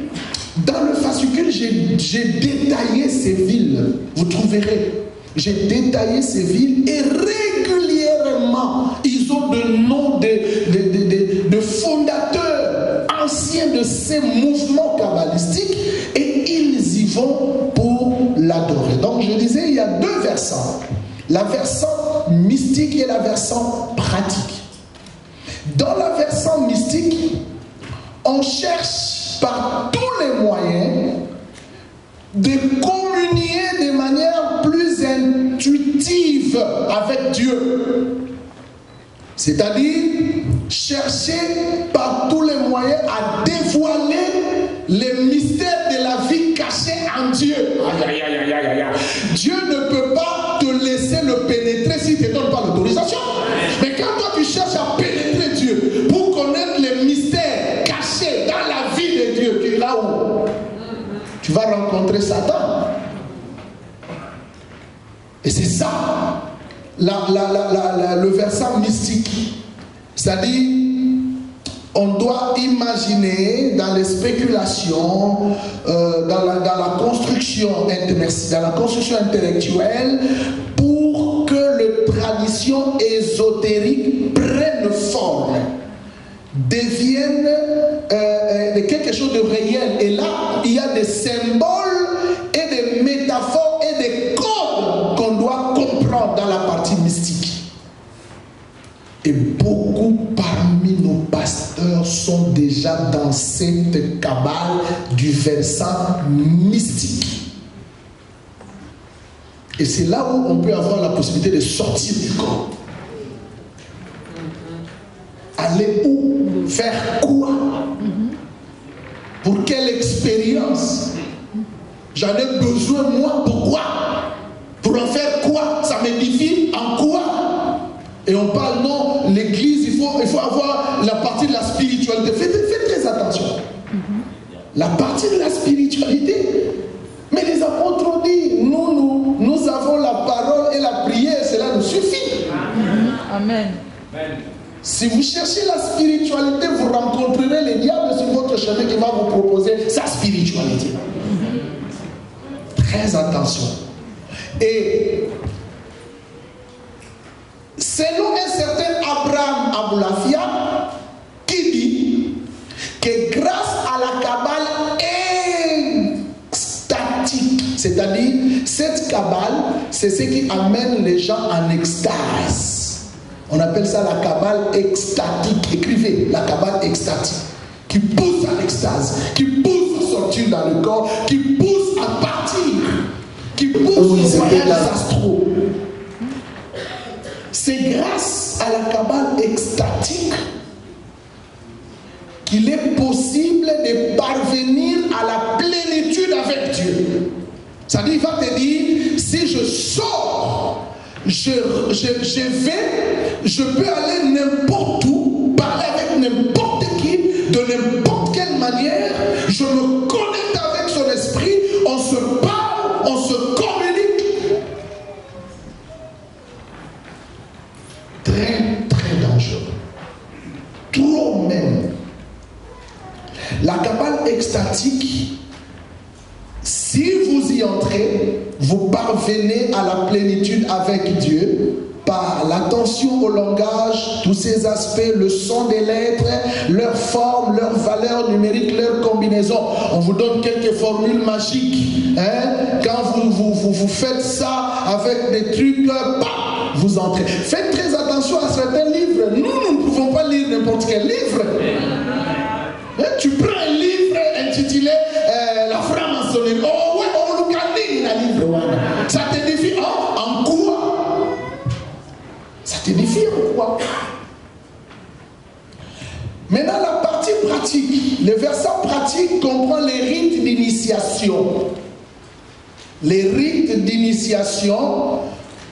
dans le fascicule, j'ai détaillé ces villes. Vous trouverez. J'ai détaillé ces villes et régulièrement, ils ont de noms de fondateurs anciens de ces mouvements kabbalistiques et ils y vont pour l'adorer. Donc je disais, il y a deux versants. La versant mystique et la versant pratique. Dans la versant mystique, on cherche par tous les moyens de communier de manière plus intuitive avec Dieu. C'est-à-dire chercher par tous les moyens à dévoiler les mystères de la vie cachée en Dieu. Aïe, aïe, aïe, aïe, aïe. Dieu ne peut pas te laisser le pénétrer s'il ne te donne pas l'autorisation. Mais quand toi tu cherches à pénétrer Dieu pour connaître les mystères cachés dans la vie de Dieu, tu es là où tu vas rencontrer Satan. Et c'est ça le versant mystique. C'est-à-dire, on doit imaginer dans les spéculations, dans la construction intellectuelle, pour que les traditions ésotériques prennent forme, deviennent quelque chose de réel. Et là, il y a des symboles et des métaphores et des codes qu'on doit comprendre dans la partie mystique. Et beaucoup parmi nos pasteurs sont déjà dans cette cabale du versant mystique. Et c'est là où on peut avoir la possibilité de sortir du corps. Aller où? Faire quoi? Pour quelle expérience? J'en ai besoin, moi, pourquoi? Pour en faire quoi? Ça m'édifie en quoi? Et on parle, non, l'église, il faut avoir la partie de la spiritualité. Faites très attention. La partie de la spiritualité. Mais les apôtres ont dit, nous avons la parole et la prière, cela nous suffit. Amen. Si vous cherchez la spiritualité, vous rencontrerez les diables sur votre chemin qui va vous proposer sa spiritualité. Très attention. Et selon un certain Abraham Aboulafia qui dit que grâce à la cabale extatique, c'est-à-dire cette cabale, c'est ce qui amène les gens en extase. On appelle ça la cabale extatique. Écrivez, la cabale extatique. Qui pousse à l'extase, qui pousse à sortir dans le corps, qui pousse à partir, qui pousse aux voyages astraux. C'est grâce à la cabale extatique qu'il est possible de parvenir à la plénitude avec Dieu. C'est-à-dire, il va te dire, si je sors, je peux aller n'importe où, parler avec n'importe qui, de n'importe quelle manière, je me connecte avec son esprit, on se parle, on se communique. Très, très dangereux. Trop même. La cabale extatique, si vous y entrez, vous parvenez à la plénitude avec Dieu par l'attention au langage, tous ces aspects, le son des lettres, leur forme, leur valeur numérique, leur combinaison. On vous donne quelques formules magiques. Quand vous faites ça avec des trucs, vous entrez. Faites très attention à certains livres. Nous ne pouvons pas lire n'importe quel livre. Tu prends un livre intitulé La franc-maçonnerie. Oh ouais, on le la livre. Ça t'édifie en quoi? Ça t'édifie en quoi? Maintenant, la partie pratique. Le versant pratique comprend les rites d'initiation. Les rites d'initiation,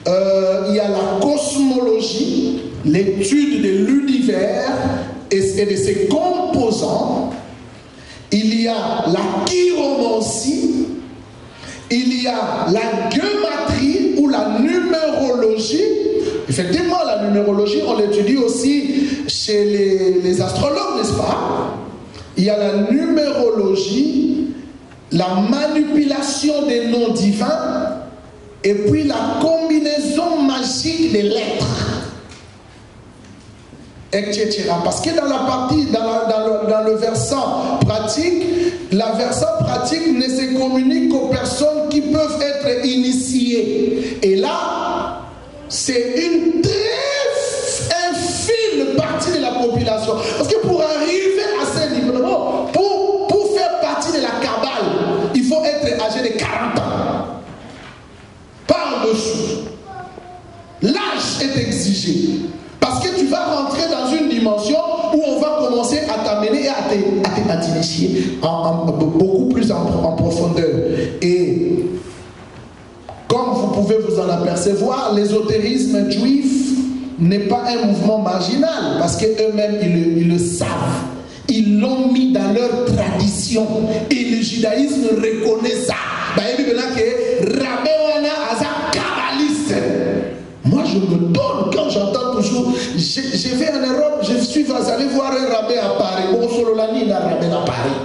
il y a la cosmologie, l'étude de l'univers et de ses composants. Il y a la chiromancie, il y a la gueumatrie ou la numérologie. Effectivement, la numérologie, on l'étudie aussi chez les astrologues, n'est-ce pas? Il y a la numérologie, la manipulation des noms divins, et puis la combinaison magique des lettres. Etc. Parce que dans la partie, dans le versant pratique, la versant pratique ne se communique qu'aux personnes qui peuvent être initiées. Et là, c'est une très infime partie de la population. Parce que pour arriver à ce niveau, pour faire partie de la cabale, il faut être âgé de 40 ans. Par en dessous. L'âge est exigé. Parce que tu vas rentrer dans une dimension où on va commencer à t'amener et à t'initier beaucoup plus en profondeur. Et comme vous pouvez vous en apercevoir, l'ésotérisme juif n'est pas un mouvement marginal, parce qu'eux-mêmes ils le savent. Ils l'ont mis dans leur tradition. Et le judaïsme reconnaît ça. Moi, je me donne quand j'entends toujours. Je vais en Europe, je suis allé voir un rabbin à Paris. Bon, Sololani, un rabbin à Paris.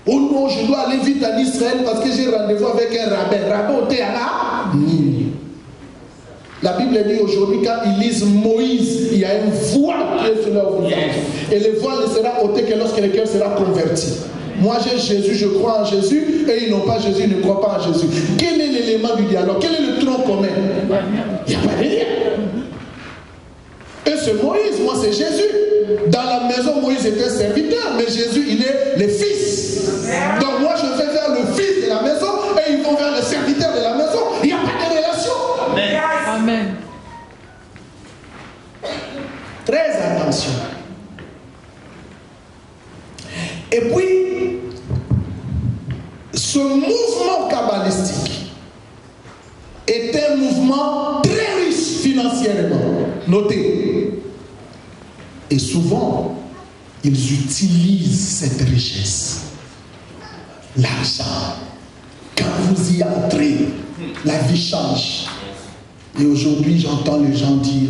Oh non, je dois aller vite en Israël parce que j'ai rendez-vous avec un rabbin. Rabbin, au théâtre. La Bible dit aujourd'hui, quand ils lisent Moïse, il y a un voile qui est sur leur visage. Et le voile ne sera ôté que lorsque le cœur sera converti. Moi j'ai Jésus, je crois en Jésus, et ils n'ont pas Jésus, ils ne croient pas en Jésus. Quel est l'élément du dialogue? Quel est le tronc commun? Il n'y a pas de lien. Eux, c'est Moïse, moi, c'est Jésus. Dans la maison, Moïse était serviteur, mais Jésus, il est le fils. Donc moi, je vais vers le fils de la maison et ils vont vers le serviteur de la maison. Il n'y a pas de relation. Amen. Amen. Très attention. Et puis, ce mouvement kabbalistique est un mouvement très riche financièrement. Notez. Et souvent, ils utilisent cette richesse. L'argent. Quand vous y entrez, la vie change. Et aujourd'hui, j'entends les gens dire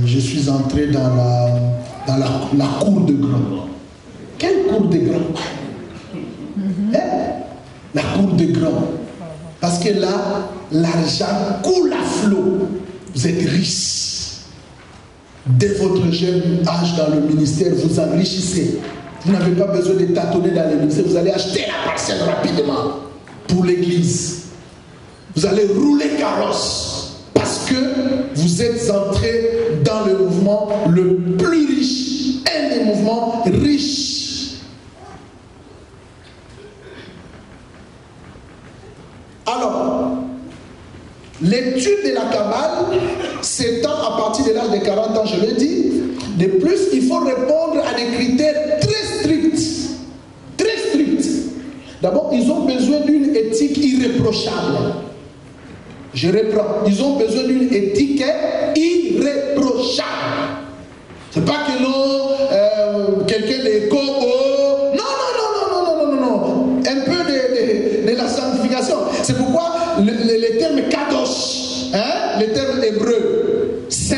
je suis entré dans la cour de grands. Quelle cour de grands? La cour de grands. Parce que là, l'argent coule à flot. Vous êtes riche. Dès votre jeune âge dans le ministère, vous enrichissez. Vous n'avez pas besoin de tâtonner dans le ministère. Vous allez acheter la parcelle rapidement pour l'église. Vous allez rouler carrosse. Parce que vous êtes entré dans le mouvement le plus riche. Un des mouvements riches. Alors, l'étude de la Kabbale s'étend à partir de l'âge de 40 ans, je l'ai dit. De plus, il faut répondre à des critères très stricts. Très stricts. D'abord, ils ont besoin d'une éthique irréprochable. Je reprends. Ils ont besoin d'une éthique irréprochable. C'est pas que non, quelqu'un de Congo. Non. Un peu de la sanctification. C'est pourquoi le terme kadosh, le terme hébreu, saint,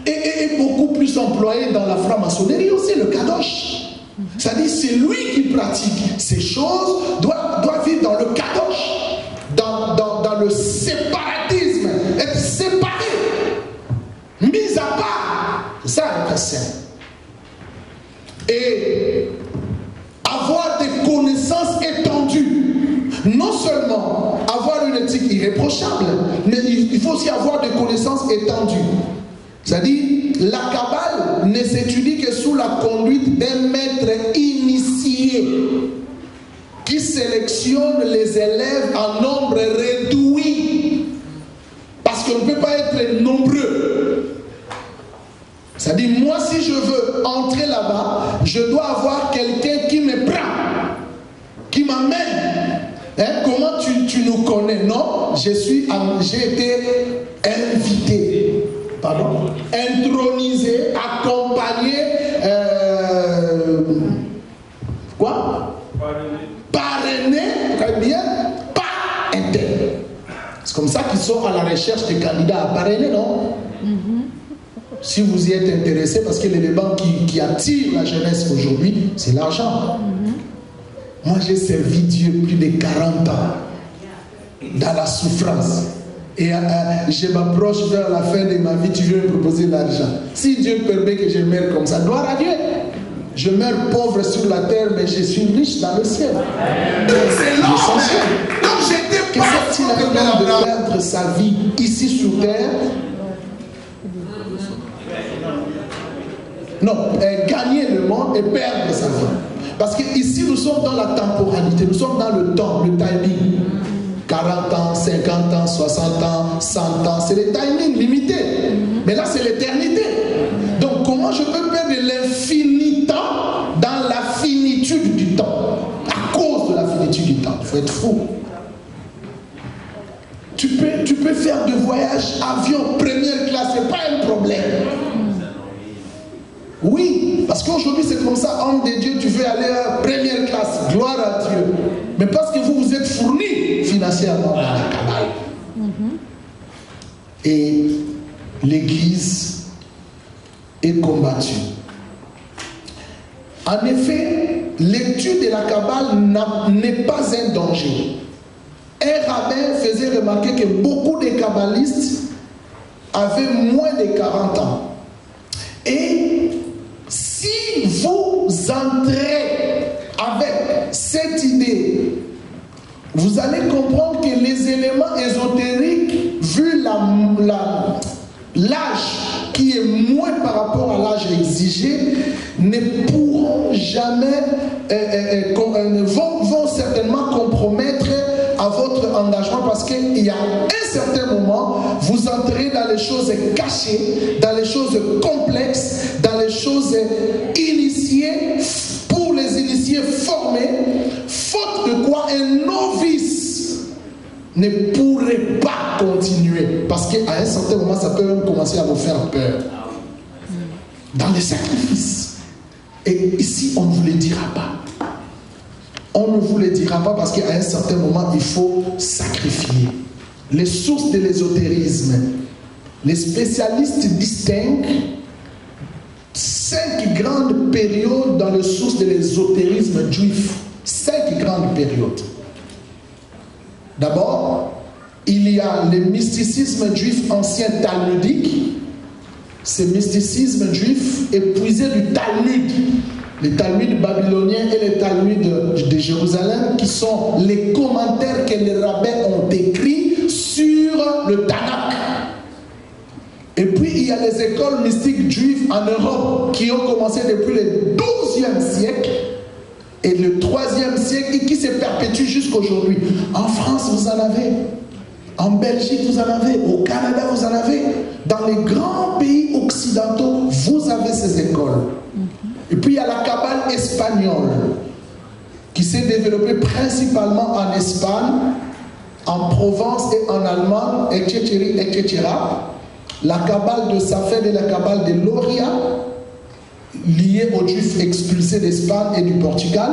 est beaucoup plus employé dans la franc-maçonnerie aussi, le kadosh. C'est-à-dire, c'est lui qui pratique ces choses, doit vivre dans le kadosh, dans le séparatisme, être séparé, mis à part. C'est ça être saint. Et avoir des connaissances étendues. Non seulement avoir une éthique irréprochable, mais il faut aussi avoir des connaissances étendues. C'est-à-dire, la Kabbale ne s'étudie que sous la conduite d'un maître initié qui sélectionne les élèves en nombre réduit. Parce qu'on ne peut pas être nombreux. C'est-à-dire, moi, si je veux entrer là-bas, je dois avoir quelqu'un qui me prend, qui m'amène. Comment tu nous connais? Non, j'ai été invité, intronisé, accompagné, parrainé, très bien, par un tel. C'est comme ça qu'ils sont à la recherche des candidats à parrainer, non? Si vous y êtes intéressé, parce que l'élément qui attire la jeunesse aujourd'hui, c'est l'argent. Moi, j'ai servi Dieu plus de 40 ans dans la souffrance. Et je m'approche vers la fin de ma vie, tu veux me proposer l'argent. Si Dieu permet que je meure comme ça, gloire à Dieu. Je meurs pauvre sur la terre, mais je suis riche dans le ciel. C'est l'essentiel. Donc, j'étais pas qu'il avait de perdre sa vie ici sur terre. Non, gagner le monde et perdre sa vie. Parce qu'ici, nous sommes dans la temporalité, nous sommes dans le temps, le timing. 40 ans, 50 ans, 60 ans, 100 ans, c'est le timing limité. Mais là, c'est l'éternité. Donc, comment je peux perdre l'infini temps dans la finitude du temps? À cause de la finitude du temps. Il faut être fou. Tu peux faire des voyages avion première classe, ce n'est pas un problème. Oui, parce qu'aujourd'hui c'est comme ça, homme de Dieu, tu veux aller à première classe, gloire à Dieu. Mais parce que vous êtes fournis financièrement dans la Kabbale. Et l'Église est combattue. En effet, l'étude de la Kabbale n'est pas un danger. Un rabbin faisait remarquer que beaucoup de kabbalistes avaient moins de 40 ans. Et si vous entrez avec cette idée, vous allez comprendre que les éléments ésotériques, vu la est moins par rapport à l'âge exigé ne pourront jamais, vont certainement compromettre à votre engagement, parce qu'il y a un certain moment, vous entrez dans les choses cachées, dans les choses complexes, dans les choses initiées, pour les initiés formés, faute de quoi un novice ne pourrait pas continuer, parce qu'à un certain moment, ça peut même commencer à vous faire peur. Dans les sacrifices. Et ici, on ne vous le dira pas. On ne vous le dira pas parce qu'à un certain moment, il faut sacrifier. Les sources de l'ésotérisme. Les spécialistes distinguent 5 grandes périodes dans les sources de l'ésotérisme juif. 5 grandes périodes. D'abord, il y a le mysticisme juif ancien talmudique. Ce mysticisme juif est puisé du Talmud. Les Talmuds babyloniens et les Talmuds de Jérusalem, qui sont les commentaires que les rabbins ont écrits sur le Tanakh. Et puis il y a les écoles mystiques juives en Europe qui ont commencé depuis le 12e siècle et le 3e siècle et qui se perpétuent jusqu'aujourd'hui. En France, vous en avez. En Belgique, vous en avez. Au Canada, vous en avez. Dans les grands pays occidentaux, vous avez ces écoles. Et puis il y a la Kabbale espagnole qui s'est développée principalement en Espagne, en Provence et en Allemagne, etc. La Kabbale de Safed et la Kabbale de Loria, liée aux Juifs expulsés d'Espagne et du Portugal.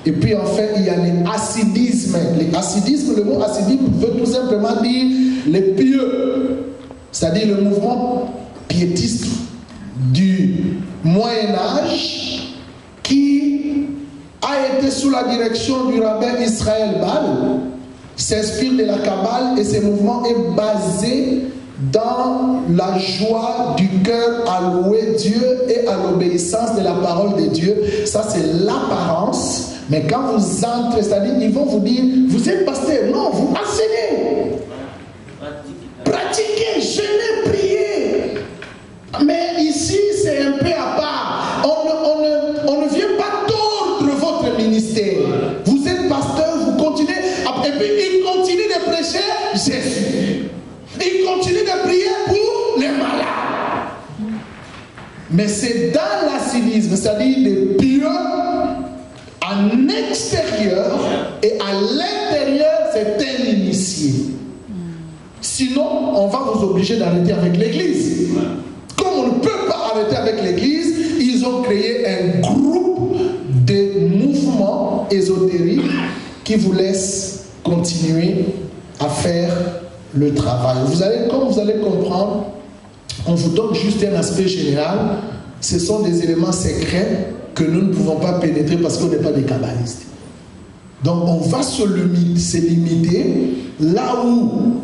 Et puis enfin, il y a les hassidismes. Les hassidismes, le mot hassidim veut tout simplement dire les pieux, c'est-à-dire le mouvement piétiste du Moyen-Âge qui a été sous la direction du rabbin Israël Bal, s'inspire de la Kabbale et ce mouvement est basé dans la joie du cœur à louer Dieu et à l'obéissance de la parole de Dieu. Ça, c'est l'apparence. Mais quand vous entrez, c'est-à-dire, ils vont vous dire, vous êtes pasteur. Non, vous enseignez. Pratiquez, jeûnez, priez. Mais ici, c'est un peu à part. On ne vient pas tordre votre ministère. Vous êtes pasteur, vous continuez. Et puis, il continue de prêcher Jésus. Il continue de prier pour les malades. Mais c'est dans l'assidisme, c'est-à-dire les pieux, en extérieur et à l'intérieur, c'est un initié. Sinon, on va vous obliger d'arrêter avec l'église. Comme on ne peut pas arrêter avec l'église, ils ont créé un groupe de mouvements ésotériques qui vous laissent continuer à faire le travail. Comme vous allez comprendre, on vous donne juste un aspect général. Ce sont des éléments secrets que nous ne pouvons pas pénétrer parce qu'on n'est pas des kabbalistes. Donc on va se limiter là où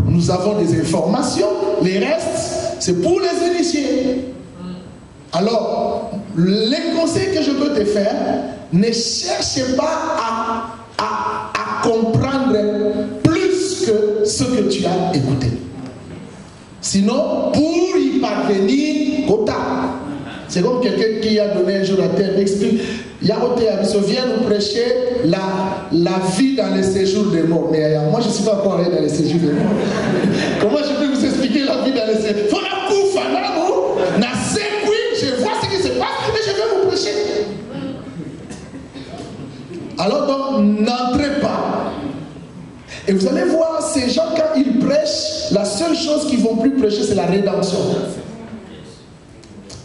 nous avons des informations. Les restes, c'est pour les initiés. Alors, les conseils que je peux te faire, ne cherche pas à comprendre plus que ce que tu as écouté. Sinon, pour y parvenir, quota. C'est comme quelqu'un qui a donné un jour à terre, m'explique. Yarote Abiso vient nous prêcher la vie dans les séjours des morts. Mais moi, je ne suis pas encore allé dans les séjours des morts. Comment je peux vous expliquer la vie dans les séjours? Faut la coupe, je vois ce qui se passe et je vais vous prêcher. Alors donc, n'entrez pas. Et vous allez voir, ces gens, quand ils prêchent, la seule chose qu'ils vont plus prêcher, c'est la rédemption.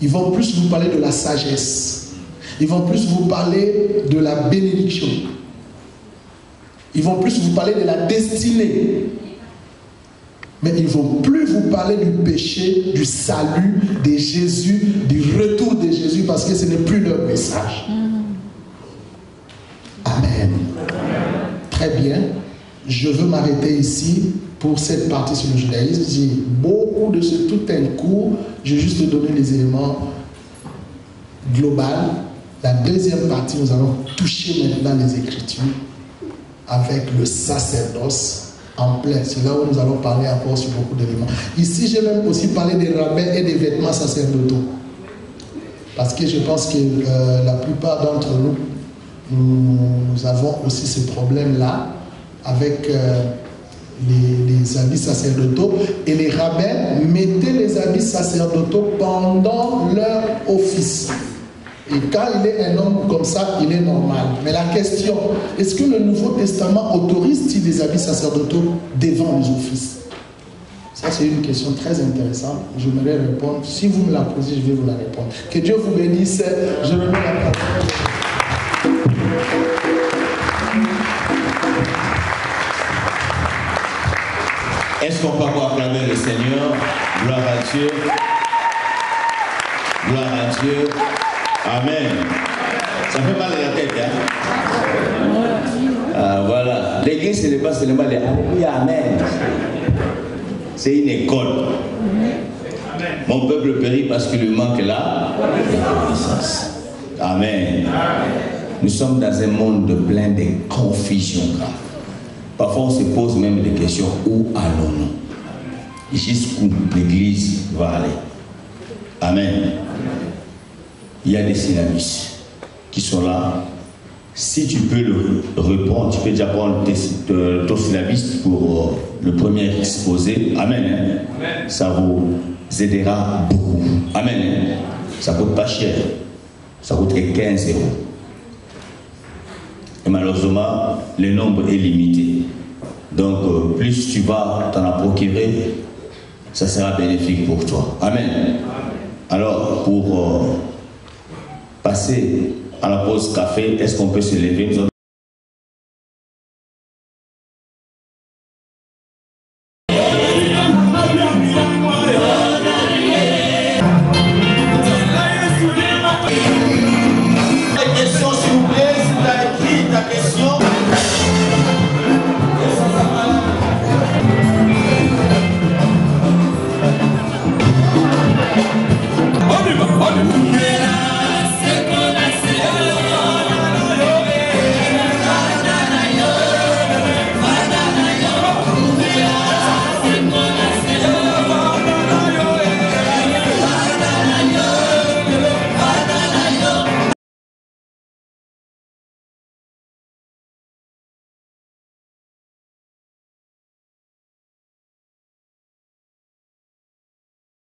Ils vont plus vous parler de la sagesse. Ils vont plus vous parler de la bénédiction. Ils vont plus vous parler de la destinée. Mais ils ne vont plus vous parler du péché, du salut, de Jésus, du retour de Jésus, parce que ce n'est plus leur message. Amen. Très bien. Je veux m'arrêter ici pour cette partie sur le judaïsme. J'ai beaucoup de ce tout un cours. Je vais juste donner les éléments globaux. La deuxième partie, nous allons toucher maintenant les Écritures avec le sacerdoce en plein. C'est là où nous allons parler encore sur beaucoup d'éléments. Ici, j'ai même aussi parlé des rabbins et des vêtements sacerdotaux. Parce que je pense que la plupart d'entre nous, nous avons aussi ce problème-là avec les habits sacerdotaux. Et les rabbins mettaient les habits sacerdotaux pendant leur office. Et quand il est un homme comme ça, il est normal. Mais la question, est-ce que le Nouveau Testament autorise-t-il les habits sacerdotaux devant les offices? Ça, c'est une question très intéressante. J'aimerais répondre. Si vous me la posez, je vais vous la répondre. Que Dieu vous bénisse. Je remets la parole. Est-ce qu'on peut encore acclamer le Seigneur? Gloire à Dieu. Gloire à Dieu. Amen. Ça fait mal à la tête, hein? Ah, voilà. L'église, ce n'est pas seulement les Alléluia, Amen. C'est une école. Mon peuple périt parce qu'il lui manque la connaissance. Amen. Nous sommes dans un monde plein de confusion grave. Parfois, on se pose même des questions. Où allons-nous? Jusqu'où l'église va aller? Amen. Il y a des syllabus qui sont là. Si tu peux le répondre, tu peux déjà prendre ton syllabus pour le premier exposé. Amen. Amen. Ça vous aidera beaucoup. Amen. Ça ne coûte pas cher. Ça coûte 15 €. Et malheureusement, le nombre est limité. Donc, plus tu vas t'en procurer, ça sera bénéfique pour toi. Amen. Alors, pour passer à la pause café, est-ce qu'on peut se lever? Nous allons